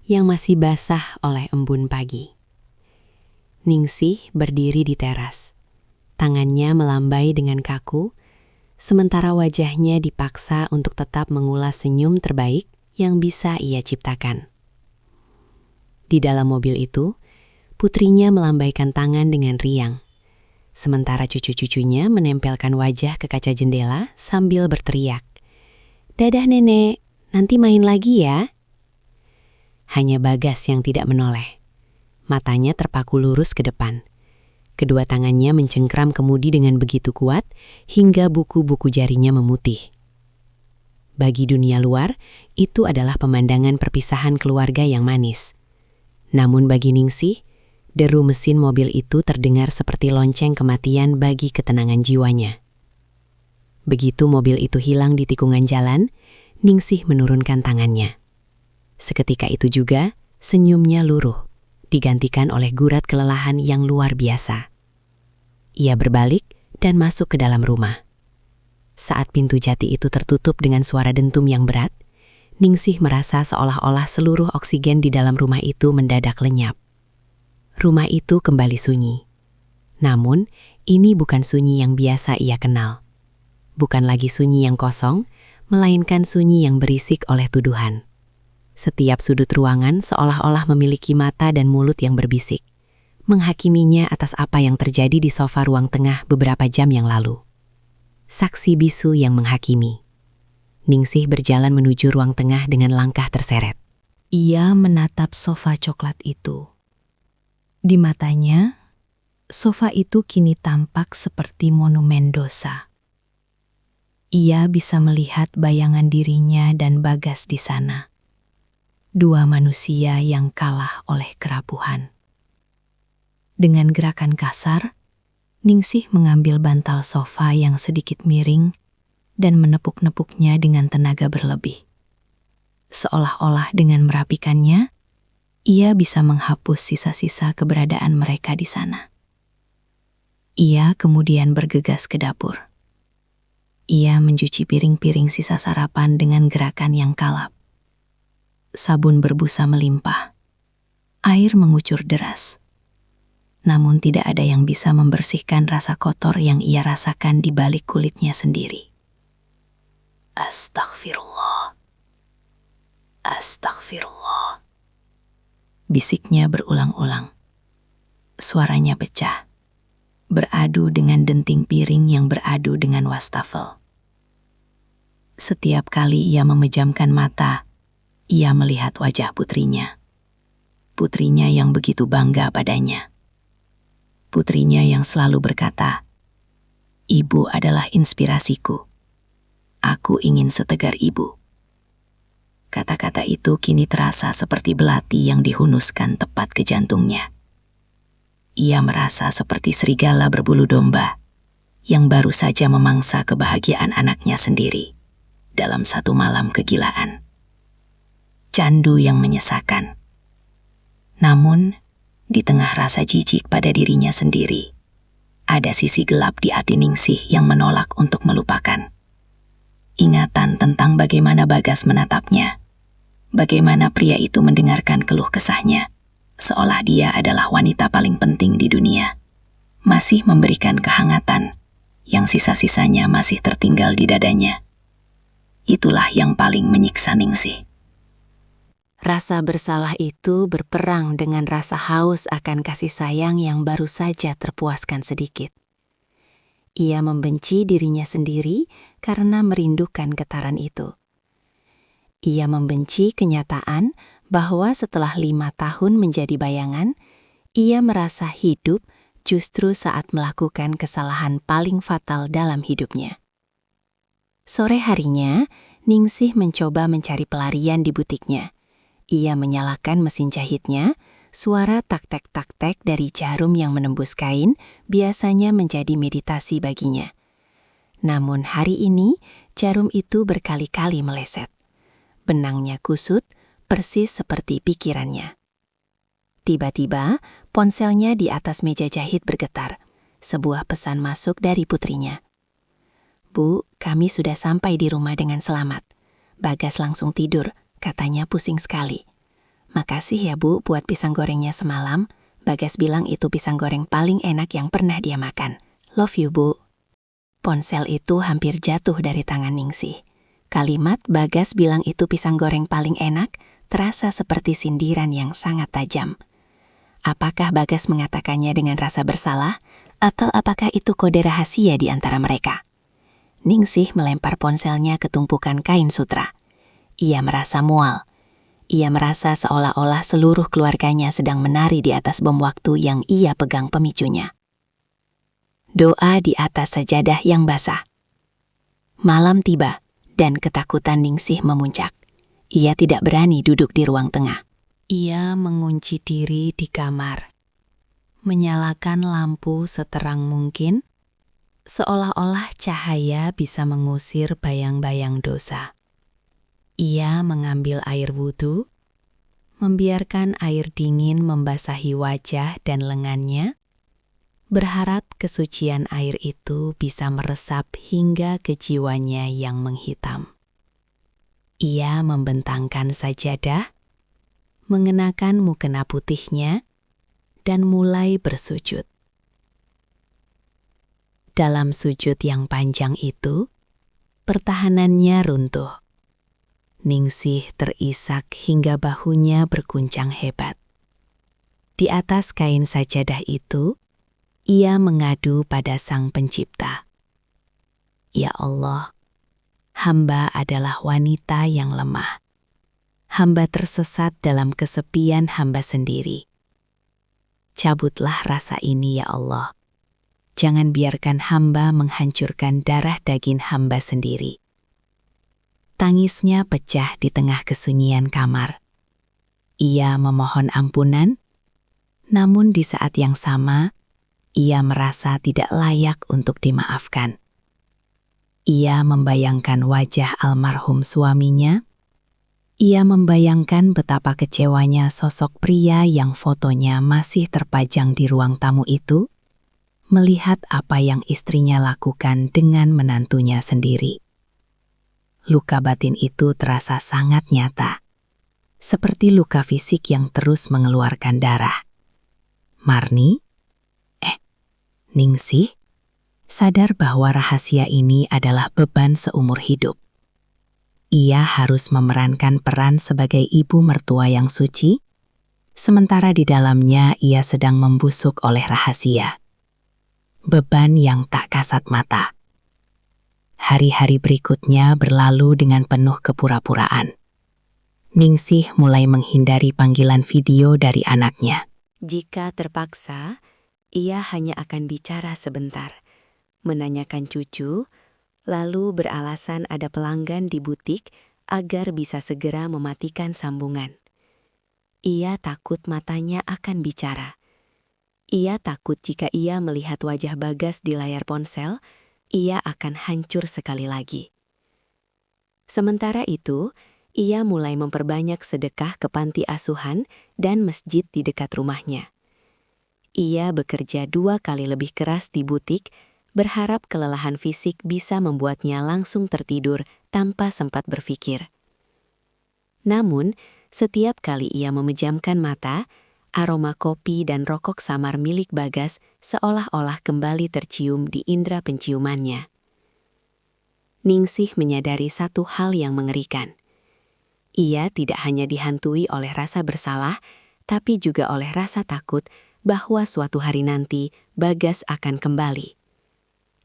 yang masih basah oleh embun pagi. Ningsih berdiri di teras, tangannya melambai dengan kaku, sementara wajahnya dipaksa untuk tetap mengulas senyum terbaik yang bisa ia ciptakan. Di dalam mobil itu, putrinya melambaikan tangan dengan riang, sementara cucu-cucunya menempelkan wajah ke kaca jendela sambil berteriak, "Dadah nenek, nanti main lagi ya. Hanya Bagas yang tidak menoleh. Matanya terpaku lurus ke depan. Kedua tangannya mencengkram kemudi dengan begitu kuat hingga buku-buku jarinya memutih. Bagi dunia luar, itu adalah pemandangan perpisahan keluarga yang manis. Namun bagi Ningsih, deru mesin mobil itu terdengar seperti lonceng kematian bagi ketenangan jiwanya. Begitu mobil itu hilang di tikungan jalan, Ningsih menurunkan tangannya. Seketika itu juga, senyumnya luruh, digantikan oleh gurat kelelahan yang luar biasa. Ia berbalik dan masuk ke dalam rumah. Saat pintu jati itu tertutup dengan suara dentum yang berat, Ningsih merasa seolah-olah seluruh oksigen di dalam rumah itu mendadak lenyap. Rumah itu kembali sunyi. Namun, ini bukan sunyi yang biasa ia kenal. Bukan lagi sunyi yang kosong, melainkan sunyi yang berisik oleh tuduhan. Setiap sudut ruangan seolah-olah memiliki mata dan mulut yang berbisik, menghakiminya atas apa yang terjadi di sofa ruang tengah beberapa jam yang lalu. Saksi bisu yang menghakimi. Ningsih berjalan menuju ruang tengah dengan langkah terseret. Ia menatap sofa coklat itu. Di matanya, sofa itu kini tampak seperti monumen dosa. Ia bisa melihat bayangan dirinya dan Bagas di sana. Dua manusia yang kalah oleh kerapuhan. Dengan gerakan kasar, Ningsih mengambil bantal sofa yang sedikit miring dan menepuk-nepuknya dengan tenaga berlebih. Seolah-olah dengan merapikannya, ia bisa menghapus sisa-sisa keberadaan mereka di sana. Ia kemudian bergegas ke dapur. Ia mencuci piring-piring sisa sarapan dengan gerakan yang kalap. Sabun berbusa melimpah. Air mengucur deras. Namun tidak ada yang bisa membersihkan rasa kotor yang ia rasakan di balik kulitnya sendiri. Astaghfirullah. Astaghfirullah. Bisiknya berulang-ulang. Suaranya pecah, beradu dengan denting piring yang beradu dengan wastafel. Setiap kali ia memejamkan mata, ia melihat wajah putrinya. Putrinya yang begitu bangga padanya. Putrinya yang selalu berkata, "Ibu adalah inspirasiku. Aku ingin setegar ibu." Kata-kata itu kini terasa seperti belati yang dihunuskan tepat ke jantungnya. Ia merasa seperti serigala berbulu domba yang baru saja memangsa kebahagiaan anaknya sendiri dalam satu malam kegilaan. Candu yang menyesakan. Namun, di tengah rasa jijik pada dirinya sendiri, ada sisi gelap di hati Ningsih yang menolak untuk melupakan. Ingatan tentang bagaimana Bagas menatapnya, bagaimana pria itu mendengarkan keluh kesahnya, seolah dia adalah wanita paling penting di dunia, masih memberikan kehangatan yang sisa-sisanya masih tertinggal di dadanya. Itulah yang paling menyiksa Ningsih. Rasa bersalah itu berperang dengan rasa haus akan kasih sayang yang baru saja terpuaskan sedikit. Ia membenci dirinya sendiri karena merindukan getaran itu. Ia membenci kenyataan bahwa setelah 5 tahun menjadi bayangan, ia merasa hidup justru saat melakukan kesalahan paling fatal dalam hidupnya. Sore harinya, Ningsih mencoba mencari pelarian di butiknya. Ia menyalakan mesin jahitnya, suara tak-tek dari jarum yang menembus kain biasanya menjadi meditasi baginya. Namun hari ini, jarum itu berkali-kali meleset. Benangnya kusut, persis seperti pikirannya. Tiba-tiba, ponselnya di atas meja jahit bergetar. Sebuah pesan masuk dari putrinya. "Bu, kami sudah sampai di rumah dengan selamat. Bagas langsung tidur, katanya pusing sekali. Makasih ya Bu buat pisang gorengnya semalam. Bagas bilang itu pisang goreng paling enak yang pernah dia makan. Love you Bu." Ponsel itu hampir jatuh dari tangan Ningsih. Kalimat Bagas bilang itu pisang goreng paling enak terasa seperti sindiran yang sangat tajam. Apakah Bagas mengatakannya dengan rasa bersalah, atau apakah itu kode rahasia di antara mereka? Ningsih melempar ponselnya ke tumpukan kain sutra. Ia merasa mual. Ia merasa seolah-olah seluruh keluarganya sedang menari di atas bom waktu yang ia pegang pemicunya. Doa di atas sajadah yang basah. Malam tiba dan ketakutan Ningsih memuncak. Ia tidak berani duduk di ruang tengah. Ia mengunci diri di kamar, menyalakan lampu seterang mungkin, seolah-olah cahaya bisa mengusir bayang-bayang dosa. Ia mengambil air wudhu, membiarkan air dingin membasahi wajah dan lengannya, berharap kesucian air itu bisa meresap hingga ke jiwanya yang menghitam. Ia membentangkan sajadah, mengenakan mukena putihnya, dan mulai bersujud. Dalam sujud yang panjang itu, pertahanannya runtuh. Ningsih terisak hingga bahunya berguncang hebat. Di atas kain sajadah itu, ia mengadu pada Sang Pencipta. Ya Allah, hamba adalah wanita yang lemah. Hamba tersesat dalam kesepian hamba sendiri. Cabutlah rasa ini ya Allah. Jangan biarkan hamba menghancurkan darah daging hamba sendiri. Tangisnya pecah di tengah kesunyian kamar. Ia memohon ampunan, namun di saat yang sama, ia merasa tidak layak untuk dimaafkan. Ia membayangkan wajah almarhum suaminya. Ia membayangkan betapa kecewanya sosok pria yang fotonya masih terpajang di ruang tamu itu, melihat apa yang istrinya lakukan dengan menantunya sendiri. Luka batin itu terasa sangat nyata, seperti luka fisik yang terus mengeluarkan darah. Marni? Ningsih? Sadar bahwa rahasia ini adalah beban seumur hidup. Ia harus memerankan peran sebagai ibu mertua yang suci, sementara di dalamnya ia sedang membusuk oleh rahasia. Beban yang tak kasat mata. Hari-hari berikutnya berlalu dengan penuh kepura-puraan. Ningsih mulai menghindari panggilan video dari anaknya. Jika terpaksa, ia hanya akan bicara sebentar, menanyakan cucu, lalu beralasan ada pelanggan di butik agar bisa segera mematikan sambungan. Ia takut matanya akan bicara. Ia takut jika ia melihat wajah Bagas di layar ponsel, ia akan hancur sekali lagi. Sementara itu, ia mulai memperbanyak sedekah ke panti asuhan dan masjid di dekat rumahnya. Ia bekerja 2 kali lebih keras di butik, berharap kelelahan fisik bisa membuatnya langsung tertidur tanpa sempat berpikir. Namun, setiap kali ia memejamkan mata, aroma kopi dan rokok samar milik Bagas seolah-olah kembali tercium di indera penciumannya. Ningsih menyadari satu hal yang mengerikan. Ia tidak hanya dihantui oleh rasa bersalah, tapi juga oleh rasa takut bahwa suatu hari nanti Bagas akan kembali.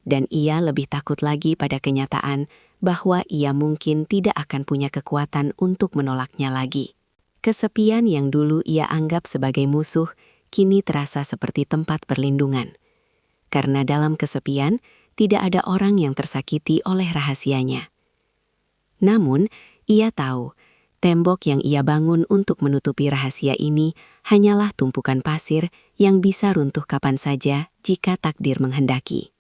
Dan ia lebih takut lagi pada kenyataan bahwa ia mungkin tidak akan punya kekuatan untuk menolaknya lagi. Kesepian yang dulu ia anggap sebagai musuh, kini terasa seperti tempat perlindungan. Karena dalam kesepian, tidak ada orang yang tersakiti oleh rahasianya. Namun, ia tahu, tembok yang ia bangun untuk menutupi rahasia ini hanyalah tumpukan pasir yang bisa runtuh kapan saja jika takdir menghendaki.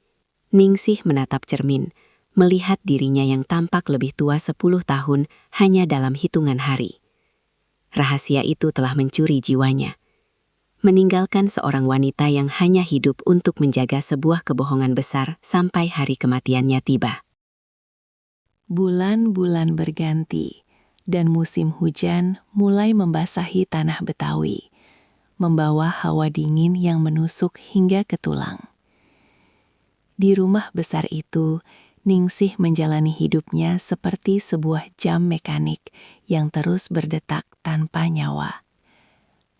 Ningsih menatap cermin, melihat dirinya yang tampak lebih tua 10 tahun hanya dalam hitungan hari. Rahasia itu telah mencuri jiwanya, meninggalkan seorang wanita yang hanya hidup untuk menjaga sebuah kebohongan besar sampai hari kematiannya tiba. Bulan-bulan berganti, dan musim hujan mulai membasahi tanah Betawi, membawa hawa dingin yang menusuk hingga ke tulang. Di rumah besar itu, Ningsih menjalani hidupnya seperti sebuah jam mekanik yang terus berdetak tanpa nyawa.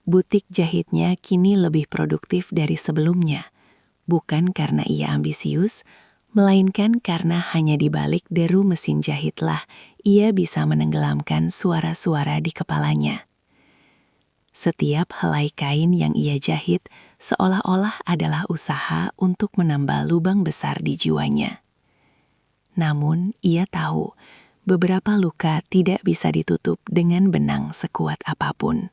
Butik jahitnya kini lebih produktif dari sebelumnya, bukan karena ia ambisius, melainkan karena hanya di balik deru mesin jahitlah ia bisa menenggelamkan suara-suara di kepalanya. Setiap helai kain yang ia jahit seolah-olah adalah usaha untuk menambal lubang besar di jiwanya. Namun, ia tahu beberapa luka tidak bisa ditutup dengan benang sekuat apapun.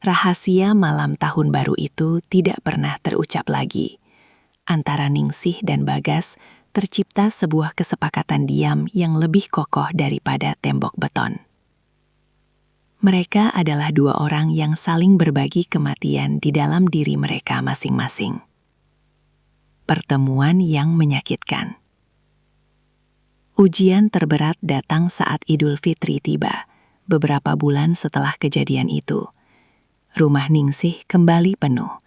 Rahasia malam tahun baru itu tidak pernah terucap lagi. Antara Ningsih dan Bagas tercipta sebuah kesepakatan diam yang lebih kokoh daripada tembok beton. Mereka adalah dua orang yang saling berbagi kematian di dalam diri mereka masing-masing. Pertemuan yang menyakitkan. Ujian terberat datang saat Idul Fitri tiba, beberapa bulan setelah kejadian itu. Rumah Ningsih kembali penuh.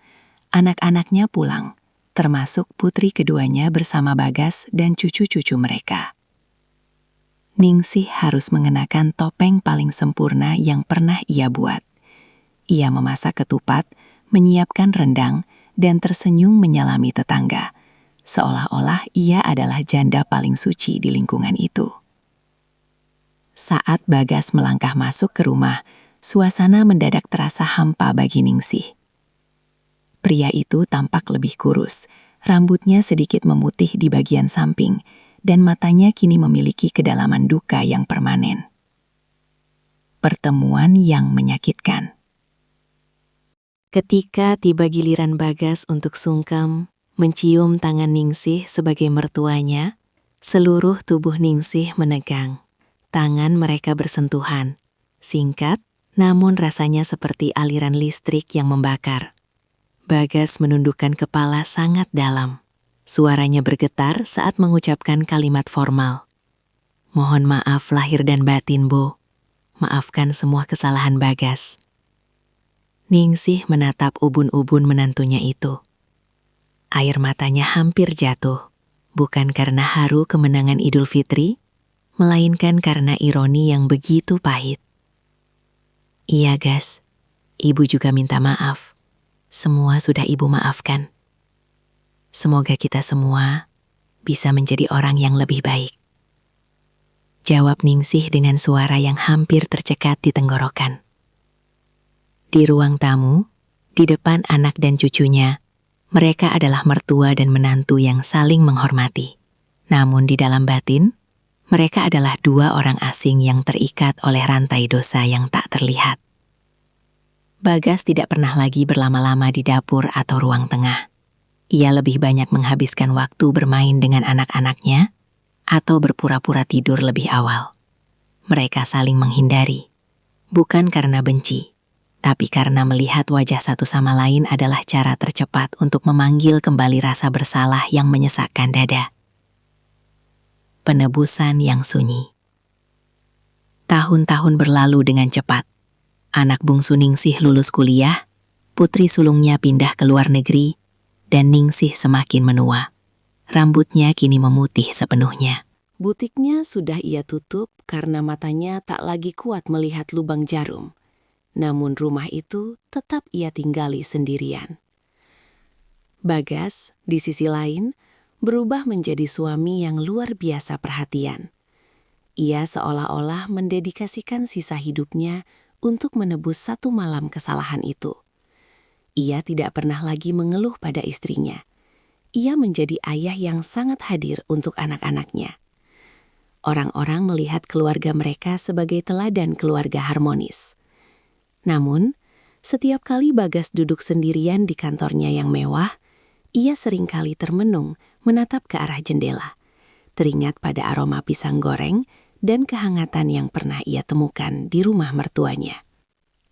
Anak-anaknya pulang, termasuk putri keduanya bersama Bagas dan cucu-cucu mereka. Ningsih harus mengenakan topeng paling sempurna yang pernah ia buat. Ia memasak ketupat, menyiapkan rendang, dan tersenyum menyalami tetangga, seolah-olah ia adalah janda paling suci di lingkungan itu. Saat Bagas melangkah masuk ke rumah, suasana mendadak terasa hampa bagi Ningsih. Pria itu tampak lebih kurus, rambutnya sedikit memutih di bagian samping, dan matanya kini memiliki kedalaman duka yang permanen. Pertemuan yang menyakitkan. Ketika tiba giliran Bagas untuk sungkem, mencium tangan Ningsih sebagai mertuanya, seluruh tubuh Ningsih menegang. Tangan mereka bersentuhan, singkat, namun rasanya seperti aliran listrik yang membakar. Bagas menundukkan kepala sangat dalam. Suaranya bergetar saat mengucapkan kalimat formal. Mohon maaf lahir dan batin, Bu. Maafkan semua kesalahan Bagas. Ningsih menatap ubun-ubun menantunya itu. Air matanya hampir jatuh, bukan karena haru kemenangan Idul Fitri, melainkan karena ironi yang begitu pahit. Iya, Gas. Ibu juga minta maaf. Semua sudah Ibu maafkan. Semoga kita semua bisa menjadi orang yang lebih baik. Jawab Ningsih dengan suara yang hampir tercekat di tenggorokan. Di ruang tamu, di depan anak dan cucunya, mereka adalah mertua dan menantu yang saling menghormati. Namun di dalam batin, mereka adalah dua orang asing yang terikat oleh rantai dosa yang tak terlihat. Bagas tidak pernah lagi berlama-lama di dapur atau ruang tengah. Ia lebih banyak menghabiskan waktu bermain dengan anak-anaknya atau berpura-pura tidur lebih awal. Mereka saling menghindari, bukan karena benci, tapi karena melihat wajah satu sama lain adalah cara tercepat untuk memanggil kembali rasa bersalah yang menyesakkan dada. Penebusan yang sunyi. Tahun-tahun berlalu dengan cepat. Anak bungsu Ningsih lulus kuliah, putri sulungnya pindah ke luar negeri, dan Ningsih semakin menua. Rambutnya kini memutih sepenuhnya. Butiknya sudah ia tutup karena matanya tak lagi kuat melihat lubang jarum. Namun rumah itu tetap ia tinggali sendirian. Bagas, di sisi lain, berubah menjadi suami yang luar biasa perhatian. Ia seolah-olah mendedikasikan sisa hidupnya untuk menebus satu malam kesalahan itu. Ia tidak pernah lagi mengeluh pada istrinya. Ia menjadi ayah yang sangat hadir untuk anak-anaknya. Orang-orang melihat keluarga mereka sebagai teladan keluarga harmonis. Namun, setiap kali Bagas duduk sendirian di kantornya yang mewah, ia seringkali termenung menatap ke arah jendela, teringat pada aroma pisang goreng dan kehangatan yang pernah ia temukan di rumah mertuanya.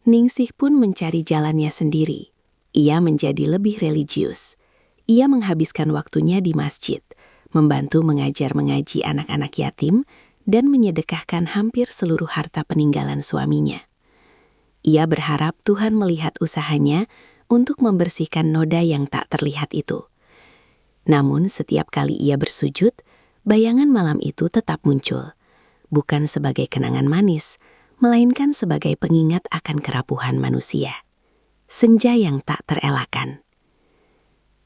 Ningsih pun mencari jalannya sendiri. Ia menjadi lebih religius. Ia menghabiskan waktunya di masjid, membantu mengajar mengaji anak-anak yatim, dan menyedekahkan hampir seluruh harta peninggalan suaminya. Ia berharap Tuhan melihat usahanya untuk membersihkan noda yang tak terlihat itu. Namun setiap kali ia bersujud, bayangan malam itu tetap muncul, bukan sebagai kenangan manis, melainkan sebagai pengingat akan kerapuhan manusia. Senja yang tak terelakkan.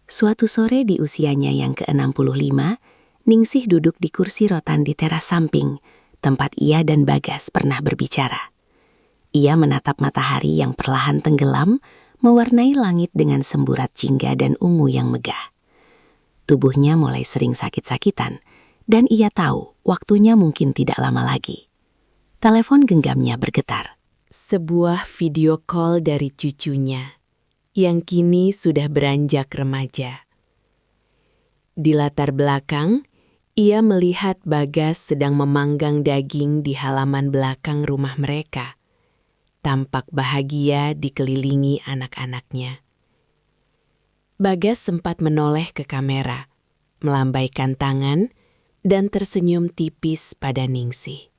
Suatu sore di usianya yang ke-65, Ningsih duduk di kursi rotan di teras samping, tempat ia dan Bagas pernah berbicara. Ia menatap matahari yang perlahan tenggelam, mewarnai langit dengan semburat jingga dan ungu yang megah. Tubuhnya mulai sering sakit-sakitan, dan ia tahu waktunya mungkin tidak lama lagi. Telepon genggamnya bergetar. Sebuah video call dari cucunya, yang kini sudah beranjak remaja. Di latar belakang, ia melihat Bagas sedang memanggang daging di halaman belakang rumah mereka. Tampak bahagia dikelilingi anak-anaknya. Bagas sempat menoleh ke kamera, melambaikan tangan, dan tersenyum tipis pada Ningsih.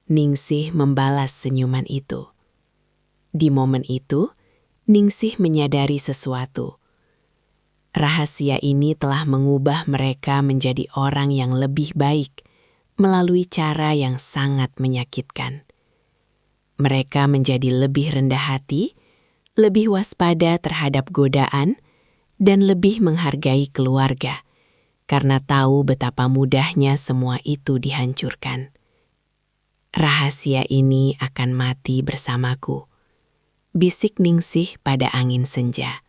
Ningsih membalas senyuman itu. Di momen itu, Ningsih menyadari sesuatu. Rahasia ini telah mengubah mereka menjadi orang yang lebih baik melalui cara yang sangat menyakitkan. Mereka menjadi lebih rendah hati, lebih waspada terhadap godaan, dan lebih menghargai keluarga, karena tahu betapa mudahnya semua itu dihancurkan. Rahasia ini akan mati bersamaku, bisik Ningsih pada angin senja.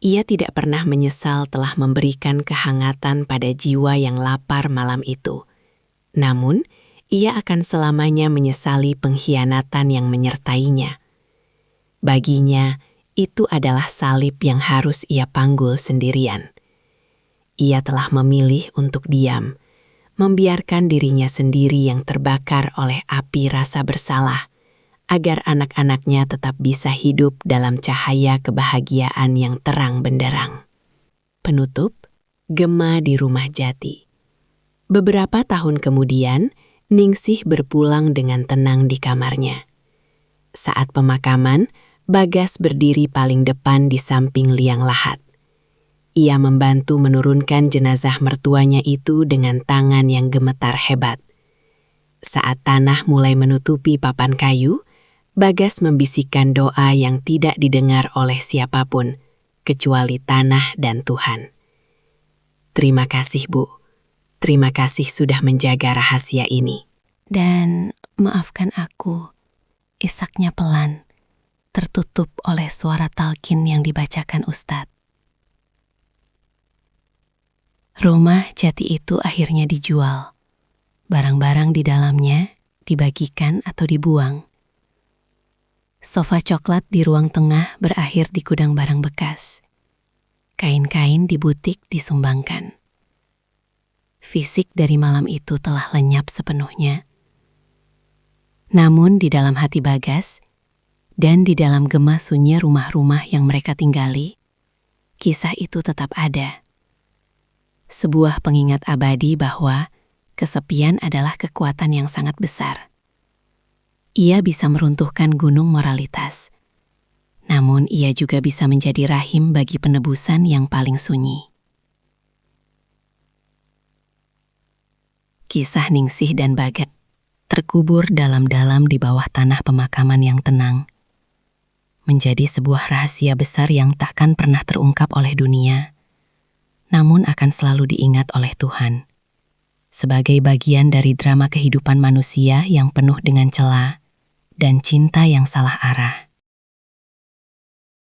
Ia tidak pernah menyesal telah memberikan kehangatan pada jiwa yang lapar malam itu. Namun, ia akan selamanya menyesali pengkhianatan yang menyertainya. Baginya, itu adalah salib yang harus ia panggul sendirian. Ia telah memilih untuk diam, membiarkan dirinya sendiri yang terbakar oleh api rasa bersalah, agar anak-anaknya tetap bisa hidup dalam cahaya kebahagiaan yang terang benderang. Penutup, Gema di Rumah Jati. Beberapa tahun kemudian, Ningsih berpulang dengan tenang di kamarnya. Saat pemakaman, Bagas berdiri paling depan di samping liang lahat. Ia membantu menurunkan jenazah mertuanya itu dengan tangan yang gemetar hebat. Saat tanah mulai menutupi papan kayu, Bagas membisikkan doa yang tidak didengar oleh siapapun, kecuali tanah dan Tuhan. Terima kasih, Bu. Terima kasih sudah menjaga rahasia ini. Dan maafkan aku, isaknya pelan, tertutup oleh suara talqin yang dibacakan Ustadz. Rumah jati itu akhirnya dijual. Barang-barang di dalamnya dibagikan atau dibuang. Sofa coklat di ruang tengah berakhir di gudang barang bekas. Kain-kain di butik disumbangkan. Fisik dari malam itu telah lenyap sepenuhnya. Namun di dalam hati Bagas, dan di dalam gema sunyi rumah-rumah yang mereka tinggali, kisah itu tetap ada. Sebuah pengingat abadi bahwa kesepian adalah kekuatan yang sangat besar. Ia bisa meruntuhkan gunung moralitas, namun ia juga bisa menjadi rahim bagi penebusan yang paling sunyi. Kisah Ningsih dan Bagas terkubur dalam-dalam di bawah tanah pemakaman yang tenang, menjadi sebuah rahasia besar yang takkan pernah terungkap oleh dunia, namun akan selalu diingat oleh Tuhan, sebagai bagian dari drama kehidupan manusia yang penuh dengan celah dan cinta yang salah arah.